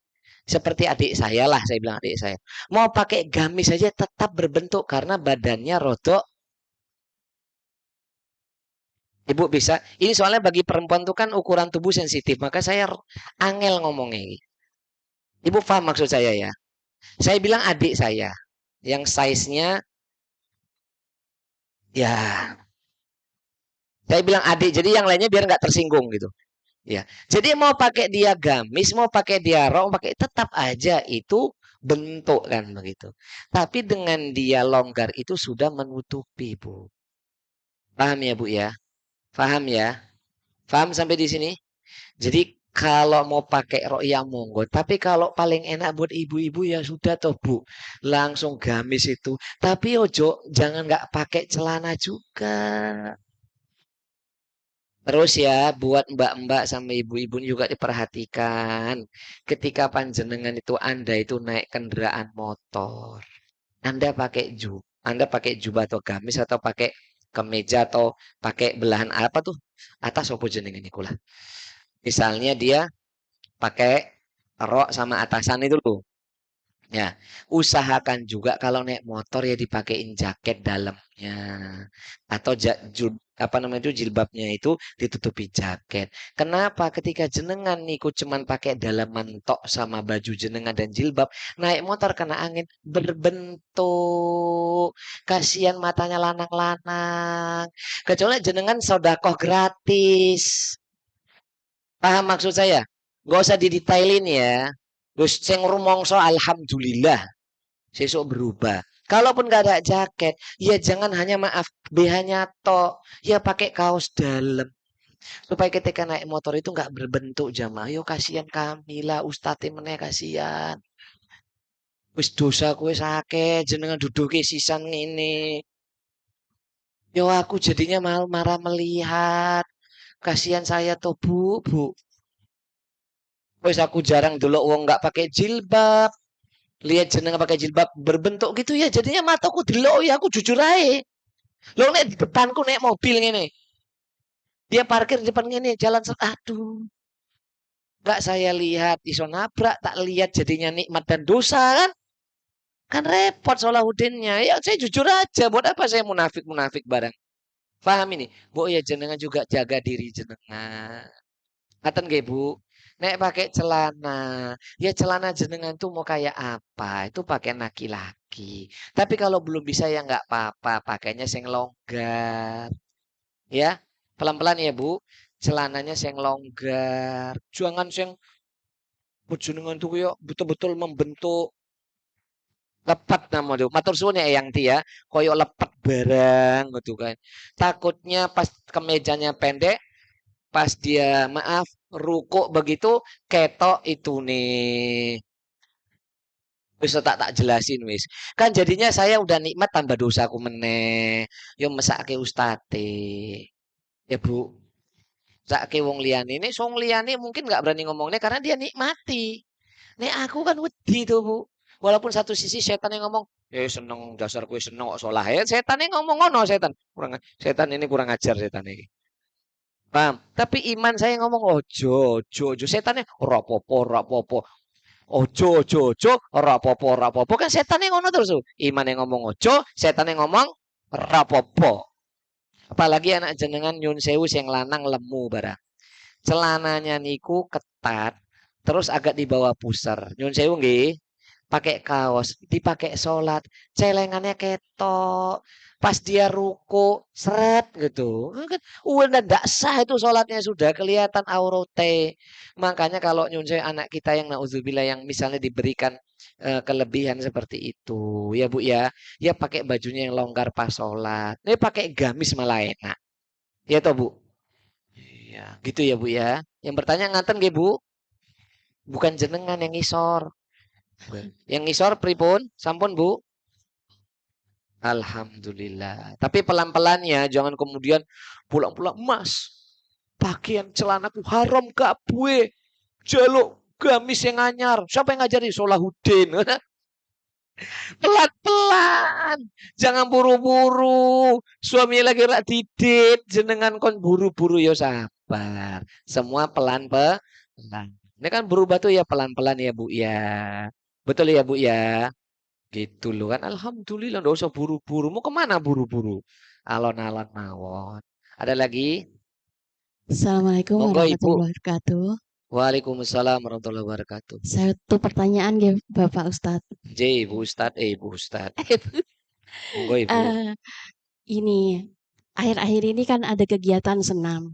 Seperti adik saya lah, saya bilang adik saya. Mau pakai gamis saja tetap berbentuk karena badannya rodok. Ibu bisa. Ini soalnya bagi perempuan itu kan ukuran tubuh sensitif. Maka saya angel ngomongnya. Ibu paham maksud saya ya? Saya bilang adik saya. Yang size-nya ya saya bilang adik, jadi yang lainnya biar nggak tersinggung gitu. Ya, jadi mau pakai dia gamis, mau pakai dia rok, mau pakai tetap aja itu bentuk kan begitu. Tapi dengan dia longgar itu sudah menutupi Bu. Paham ya Bu ya? Paham ya? Paham sampai di sini? Jadi kalau mau pakai rok ya monggo. Tapi kalau paling enak buat ibu-ibu ya sudah toh Bu. Langsung gamis itu. Tapi ojo jangan nggak pakai celana juga. Terus ya buat mbak-mbak sama ibu-ibu juga diperhatikan. Ketika panjenengan itu Anda itu naik kendaraan motor. Anda pakai jubah atau gamis atau pakai kemeja atau pakai belahan apa tuh? Atas opo jenengan ikulah. Misalnya dia pakai rok sama atasan itu loh. Ya, usahakan juga kalau naik motor ya dipakein jaket dalamnya atau apa namanya itu jilbabnya itu ditutupi jaket. Kenapa? Ketika jenengan niku cuman pakai dalaman tok sama baju jenengan dan jilbab, naik motor kena angin berbentuk. Kasihan matanya lanang-lanang. Kecuali jenengan sodakoh gratis. Paham maksud saya? Gak usah didetailin ya. Terus sing rumongso alhamdulillah sesuk berubah. Kalaupun gak ada jaket, ya jangan hanya maaf BH-nya tok, ya pakai kaos dalam supaya ketika naik motor itu nggak berbentuk jamaah. Yo kasihan kami lah ustadz meneh kasihan. Wis dosa kowe sakit jenengan duduke sisan ngene. Yo aku jadinya mal marah melihat. Kasihan saya tuh bu. Wis aku jarang dulu wong nggak pakai jilbab. Lihat jenengan pakai jilbab berbentuk gitu ya jadinya mataku delok ya aku jujur aja. Lo nek di depanku nek mobil ngene. Dia parkir di depan ngene jalan aduh. Enggak saya lihat iso nabrak tak lihat jadinya nikmat dan dosa kan? Kan repot Salahuddinnya. Ya saya jujur aja buat apa saya munafik barang. Paham ini? Bu ya jenengan juga jaga diri jenengan. Ngaten nggih Bu. Nek pakai celana, ya celana jenengan tuh mau kayak apa? Itu pakai laki-laki. Tapi kalau belum bisa ya nggak apa-apa, pakainya sing longgar. Ya, pelan-pelan ya Bu. Celananya sing longgar. Jangan sing jenengan tuh ya betul-betul membentuk lepat nama tuh. Matur suwun ya Eyang Ti ya. Koyo lepat barang gitu kan. Takutnya pas kemejanya pendek, pas dia maaf rukuk begitu ketok itu nih. Wis tak jelasin wis. Kan jadinya saya udah nikmat tambah dosaku meneh. Yo mesake ustate. Ya Bu, mesake wong liyane. Ini wong liyane mungkin nggak berani ngomongnya karena dia nikmati. Nek aku kan wedi tuh Bu. Walaupun satu sisi setan yang ngomong, seneng dasar kue seneng kok sholah ya. Setan yang ngomong ngono setan. Setan ini kurang ajar setan ini. Paham? Tapi iman saya ngomong ojo. Setannya rapopo. Ojo, rapopo. Kan setan yang ngono terus. Iman yang ngomong ojo, setan yang ngomong rapopo. Apalagi anak jenengan nyun sewu yang lanang lemu barang. Celananya niku ketat, terus agak di bawah pusar. Nyun sewu nggih. Pakai kaos, dipakai sholat, celengannya ketok. Pas dia ruku, seret gitu. Udah ndak sah itu sholatnya sudah kelihatan aurote. Makanya kalau nyunsai anak kita yang nauzubillah yang misalnya diberikan kelebihan seperti itu, ya Bu ya, ya pakai bajunya yang longgar pas sholat. Ini pakai gamis malah enak. Ya toh Bu. Iya, gitu ya Bu ya. Yang bertanya ngaten nggih Bu? Bukan jenengan yang ngisor. Yang ngisor pripun? Sampun Bu? Alhamdulillah. Tapi pelan-pelan ya, jangan kemudian pulang-pulang, Mas, pakaian celanaku haram gak bue. Jaluk gamis yang anyar. Siapa yang ngajari? Salahuddin. Pelan-pelan. Jangan buru-buru. Suami lagi rak didit, jenengan kon buru-buru ya sabar. Semua pelan-pelan. Ini kan berubah tuh ya pelan-pelan ya Bu ya. Betul ya Bu ya. Gitu loh kan. Alhamdulillah nggak usah buru-buru. Mau kemana buru-buru? Alon-alon mawon. Ada lagi? Assalamualaikum Monggo Ibu. warahmatullahi wabarakatuh. Waalaikumsalam warahmatullahi wabarakatuh. Satu pertanyaan ya Bapak Ustadz. Ibu Ustadz. Monggo Ibu. Ini akhir-akhir ini kan ada kegiatan senam.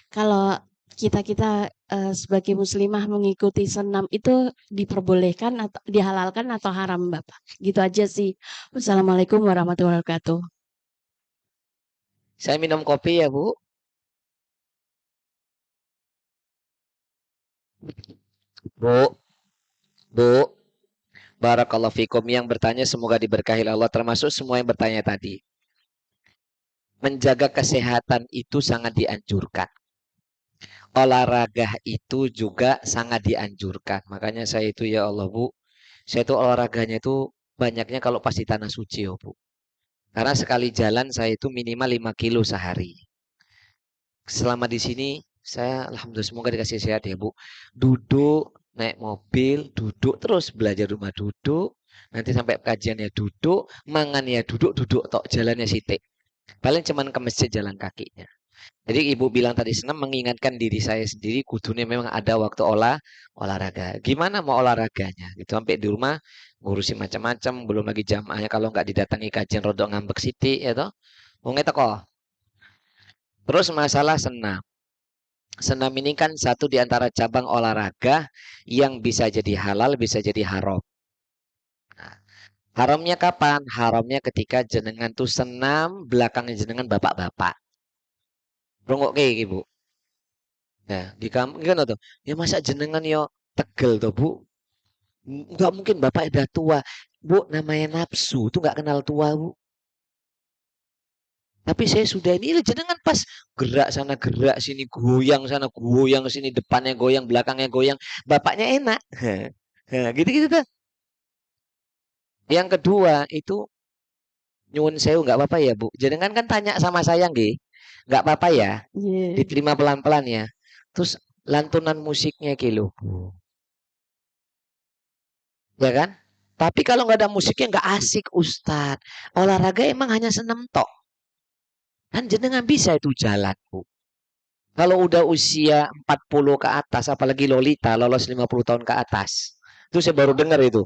Kalau kita sebagai muslimah mengikuti senam itu diperbolehkan atau dihalalkan atau haram Bapak? Gitu aja sih. Wassalamualaikum warahmatullahi wabarakatuh. Saya minum kopi ya Bu. Bu. Barakallahu fikum yang bertanya semoga diberkahi Allah termasuk semua yang bertanya tadi. Menjaga kesehatan itu sangat dianjurkan. Olahraga itu juga sangat dianjurkan. Makanya saya itu ya Allah Bu, saya itu olahraganya itu banyaknya kalau pas di tanah suci ya Bu. Karena sekali jalan saya itu minimal 5 kilo sehari. Selama di sini saya alhamdulillah semoga dikasih sehat ya Bu. Duduk naik mobil, duduk terus belajar rumah duduk, nanti sampai kajian ya duduk, mangan ya duduk tok jalannya sitik. Paling cuman ke masjid jalan kakinya. Jadi ibu bilang tadi senam mengingatkan diri saya sendiri kudunya memang ada waktu olahraga. Gimana mau olahraganya? Gitu sampai di rumah ngurusin macam-macam, belum lagi jamaahnya kalau nggak didatangi kajian rodok ngambek siti ya toh. Wong kok. Terus masalah senam. Senam ini kan satu di antara cabang olahraga yang bisa jadi halal, bisa jadi haram. Nah, haramnya kapan? Haramnya ketika jenengan tuh senam belakangnya jenengan bapak-bapak. Rungok kayak ibu. Nah, di kampung kan tuh. Ya masa jenengan yo tegel tuh, Bu. Enggak mungkin bapak udah tua. Bu, namanya nafsu itu nggak kenal tua, Bu. Tapi saya sudah ini jenengan pas gerak sana gerak sini goyang sana goyang sini depannya goyang belakangnya goyang bapaknya enak. Nah, gitu-gitu tuh. Yang kedua itu nyuwun sewu nggak apa-apa ya Bu. Jenengan kan tanya sama saya nggih. Nggak apa-apa ya. Iya. Diterima pelan-pelan ya. Terus lantunan musiknya kilo Bu. Ya kan? Tapi kalau nggak ada musiknya nggak asik Ustadz. Olahraga emang hanya senam tok. Kan jenengan bisa itu jalan Bu. Kalau udah usia 40 ke atas, apalagi Lolita, lolos 50 tahun ke atas. Itu saya baru dengar itu.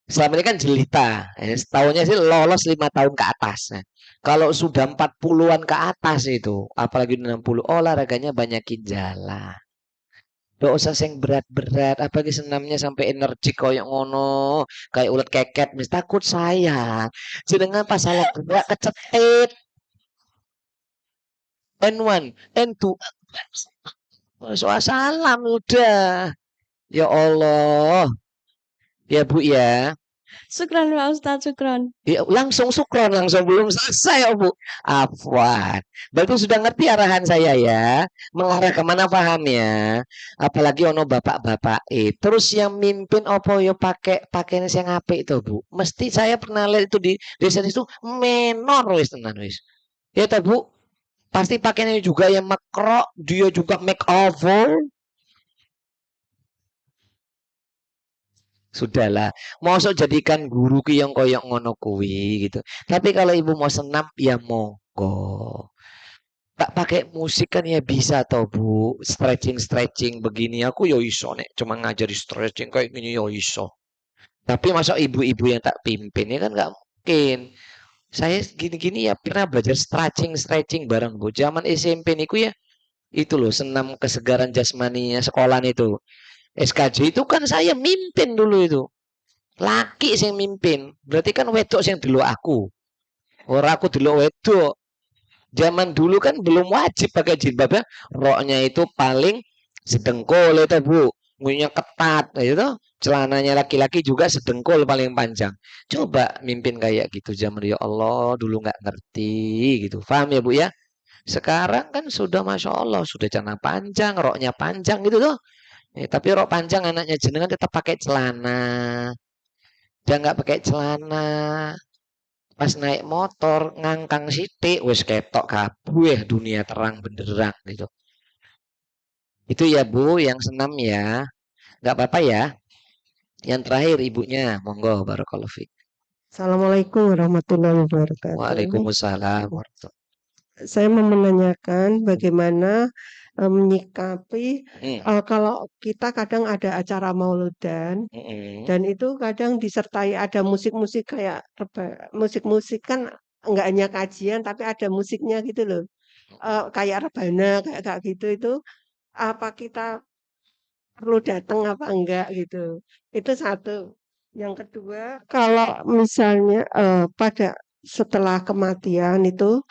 Selama ini kan jelita. Setahunnya sih lolos 5 tahun ke atas. Nah, kalau sudah 40-an ke atas itu, apalagi 60, olahraganya banyakin jalan. Gak usah sing berat-berat, apalagi senamnya sampai energik koyo ngono, kayak ulet keket, mis takut saya. Jenengan pas salah gerak kecetit. N1, N2, soal salam udah. Ya Allah. Ya Bu ya. Syukron Pak Ustadz, syukron. Ya, langsung sukron, langsung belum selesai ya Bu. Afwan. Berarti sudah ngerti arahan saya ya. Mengarah kemana pahamnya. Apalagi ono bapak-bapak. Terus yang mimpin opo yo pakai pakaian yang apik itu Bu. Mesti saya pernah lihat itu di desa itu menor wis tenan wis. Ya toh Bu. Pasti pakaiannya juga yang mekrok, dia juga makeover. Sudahlah, mosok jadikan guru ki yang koyok ngono kuwi gitu. Tapi kalau ibu mau senam ya monggo. Tak pakai musik kan ya bisa toh Bu. Stretching begini aku yo iso nek cuma ngajari stretching kayak gini yo iso. Tapi masa ibu-ibu yang tak pimpin ya kan nggak mungkin. Saya gini-gini ya pernah belajar stretching bareng Bu. Zaman SMP niku ya itu loh senam kesegaran jasmaninya sekolah itu. SKJ itu kan saya mimpin dulu itu. Laki sing mimpin. Berarti kan wedok sing delok aku. Ora aku delok wedok. Zaman dulu kan belum wajib pakai jilbab ya. Roknya itu paling sedengkul itu Bu. Ngunya ketat gitu. Celananya laki-laki juga sedengkul paling panjang. Coba mimpin kayak gitu zaman ya Allah dulu nggak ngerti gitu. Paham ya Bu ya? Sekarang kan sudah Masya Allah sudah celana panjang, roknya panjang gitu tuh. Tapi rok panjang anaknya jenengan tetap pakai celana. Dia nggak pakai celana. Pas naik motor ngangkang sithik wis ketok kabeh dunia terang benderang gitu. Itu ya Bu yang senam ya. Nggak apa-apa ya. Yang terakhir ibunya, monggo barakallahu fiik. Assalamualaikum warahmatullahi wabarakatuh. Waalaikumsalam warahmatullahi. Saya mau menanyakan bagaimana menyikapi kalau kita kadang ada acara mauludan dan itu kadang disertai ada musik-musik kayak musik-musik kan enggak hanya kajian tapi ada musiknya gitu loh. Kayak rebana kayak gitu itu apa kita perlu datang apa enggak gitu. Itu satu. Yang kedua, kalau misalnya pada setelah kematian itu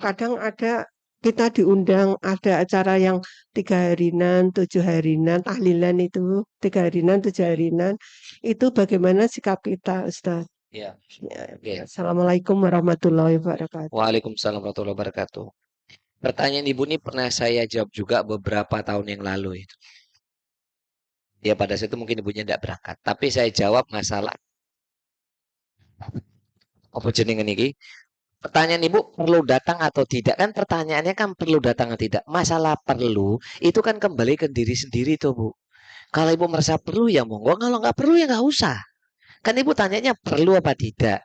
kadang ada kita diundang ada acara yang 3 harinan, 7 harinan, tahlilan itu 3 harinan, 7 harinan. Itu bagaimana sikap kita, Ustaz? Ya. Ya, Oke. Assalamualaikum warahmatullahi wabarakatuh. Waalaikumsalam warahmatullahi wabarakatuh. Pertanyaan Ibu ini pernah saya jawab juga beberapa tahun yang lalu itu. Ya pada saat itu mungkin ibunya tidak berangkat. Tapi saya jawab masalah apa jenengan ini? Pertanyaan Ibu perlu datang atau tidak? Kan pertanyaannya kan perlu datang atau tidak. Masalah perlu itu kan kembali ke diri sendiri tuh Bu. Kalau ibu merasa perlu ya monggo, kalau nggak perlu ya nggak usah. Kan ibu tanyanya perlu apa tidak,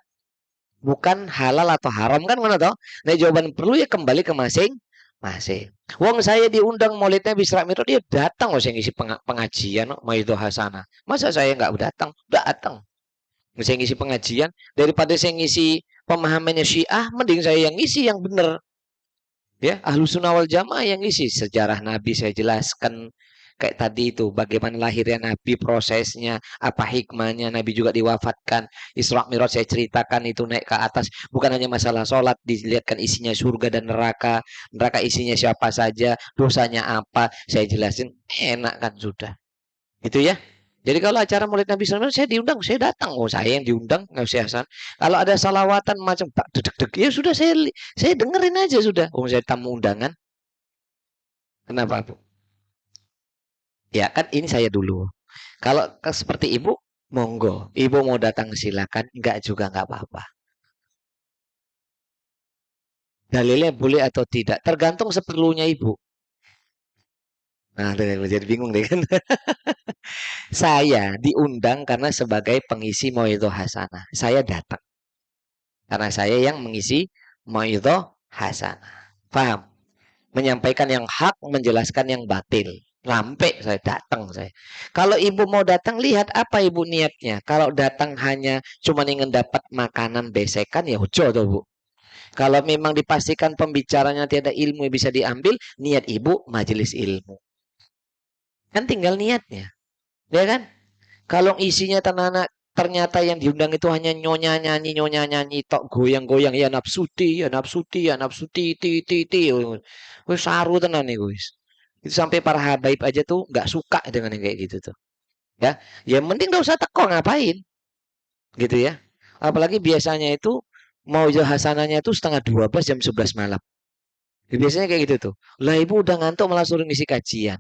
bukan halal atau haram kan mana toh? Nah jawaban perlu ya kembali ke masing-masing. Wong saya diundang maulidnya Isra Mi'raj dia datang loh, saya ngisi pengajian Mauidhah Hasanah. Masa saya nggak datang? Datang. Saya ngisi pengajian daripada saya ngisi pemahamannya Syiah, mending saya yang ngisi yang benar. Ya, Ahlus Sunnah wal Jamaah yang ngisi sejarah Nabi saya jelaskan kayak tadi itu bagaimana lahirnya Nabi, prosesnya, apa hikmahnya Nabi juga diwafatkan. Isra Mi'raj saya ceritakan itu naik ke atas, bukan hanya masalah sholat, dilihatkan isinya surga dan neraka, neraka isinya siapa saja, dosanya apa, saya jelasin, enak kan sudah. Itu ya. Jadi kalau acara Maulid Nabi SAW saya diundang, saya datang. Oh saya yang diundang, nggak usah Hasan. Kalau ada salawatan macam tak dedek-dedek, ya sudah saya dengerin aja sudah. Oh saya tamu undangan. Kenapa Bu? Ya kan ini saya dulu. Kalau seperti ibu, monggo. Ibu mau datang silakan, enggak juga enggak apa-apa. Dalilnya boleh atau tidak, tergantung seperlunya ibu. Nah, jadi bingung deh kan. Saya diundang karena sebagai pengisi Mauidhah Hasanah. Saya datang. Karena saya yang mengisi Mauidhah Hasanah. Paham? Menyampaikan yang hak, menjelaskan yang batil. Lampe saya datang saya. Kalau ibu mau datang, lihat apa ibu niatnya. Kalau datang hanya cuma ingin dapat makanan besekan, ya ojo tuh Bu. Kalau memang dipastikan pembicaranya tiada ilmu yang bisa diambil, niat ibu majelis ilmu. Kan tinggal niatnya. Ya kan? Kalau isinya ternyata yang diundang itu hanya nyonya nyanyi tok goyang-goyang ya nafsuti ti. Wis saru tenan nih guys. Itu sampai para habaib aja tuh nggak suka dengan yang kayak gitu tuh. Ya mending gak usah teko ngapain. Gitu ya. Apalagi biasanya itu Mauidhah Hasanahnya itu 11:30 jam 11 malam. Ya, biasanya kayak gitu tuh. Lah ibu udah ngantuk malah suruh ngisi kajian.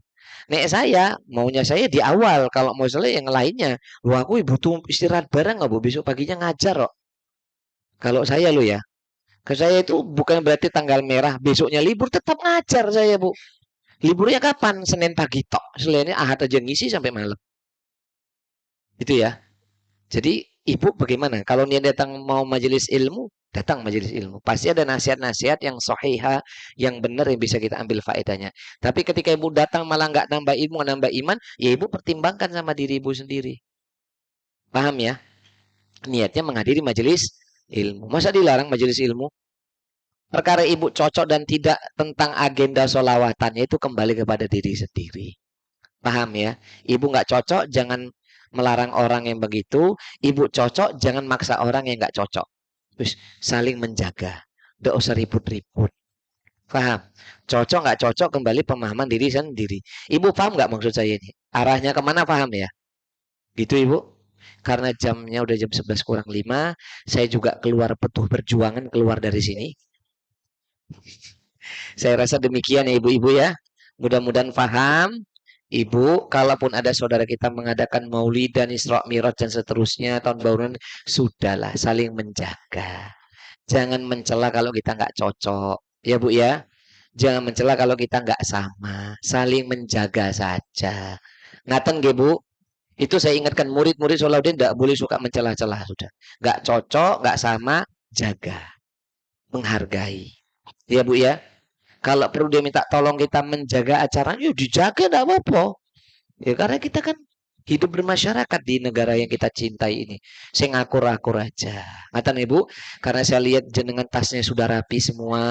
Nek saya, maunya saya di awal. Kalau mau saya yang lainnya. Lu aku butuh istirahat bareng nggak Bu? Besok paginya ngajar kok. Kalau saya lo ya. Ke saya itu bukan berarti tanggal merah. Besoknya libur tetap ngajar saya Bu. Liburnya kapan? Senin pagi tok. Selinnya Ahad aja ngisi sampai malam. Itu ya. Jadi ibu bagaimana? Kalau dia datang mau majelis ilmu, datang majelis ilmu. Pasti ada nasihat-nasihat yang sahihah, yang benar yang bisa kita ambil faedahnya. Tapi ketika ibu datang malah nggak nambah ilmu, nambah iman, ya ibu pertimbangkan sama diri ibu sendiri. Paham ya? Niatnya menghadiri majelis ilmu. Masa dilarang majelis ilmu? Perkara ibu cocok dan tidak tentang agenda solawatannya itu kembali kepada diri sendiri. Paham ya? Ibu nggak cocok, jangan melarang orang yang begitu. Ibu cocok, jangan maksa orang yang nggak cocok. Terus saling menjaga. Nggak usah ribut-ribut. Paham? Cocok nggak cocok kembali pemahaman diri sendiri. Ibu paham nggak maksud saya ini? Arahnya kemana paham ya? Gitu ibu? Karena jamnya udah jam 11:05. Saya juga keluar petuh perjuangan keluar dari sini. Saya rasa demikian ya ibu-ibu ya. Mudah-mudahan paham. Ibu, kalaupun ada saudara kita mengadakan maulid dan Isra Mi'raj dan seterusnya tahun baruan, sudahlah saling menjaga. Jangan mencela kalau kita nggak cocok, ya Bu ya. Jangan mencela kalau kita nggak sama, saling menjaga saja. Ngaten nggih Bu? Itu saya ingatkan murid-murid Salahuddin tidak boleh suka mencela-cela sudah. Nggak cocok, nggak sama, jaga, menghargai, ya Bu ya. Kalau perlu dia minta tolong kita menjaga acaranya, dijaga tidak apa-apa. Ya karena kita kan hidup bermasyarakat di negara yang kita cintai ini. Saya ngakur-akur aja. Ngatan Ibu, karena saya lihat jenengan tasnya sudah rapi semua.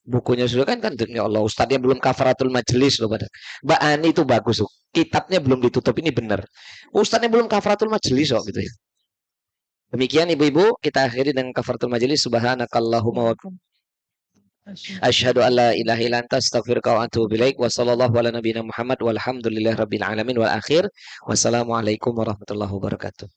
Bukunya sudah kan ya Allah, ustadznya belum kafaratul majelis loh Mbak Ani itu bagus loh. Kitabnya belum ditutup ini benar. Ustadznya belum kafaratul majelis kok gitu ya. Demikian ibu-ibu, kita akhiri dengan kafaratul majelis. Subhanakallahumma wa asyhadu an la ilaha illa anta astaghfiruka wa atubu ilaik wa sallallahu ala nabiyina Muhammad walhamdulillahirabbil alamin wal akhir wassalamualaikum warahmatullahi wabarakatuh.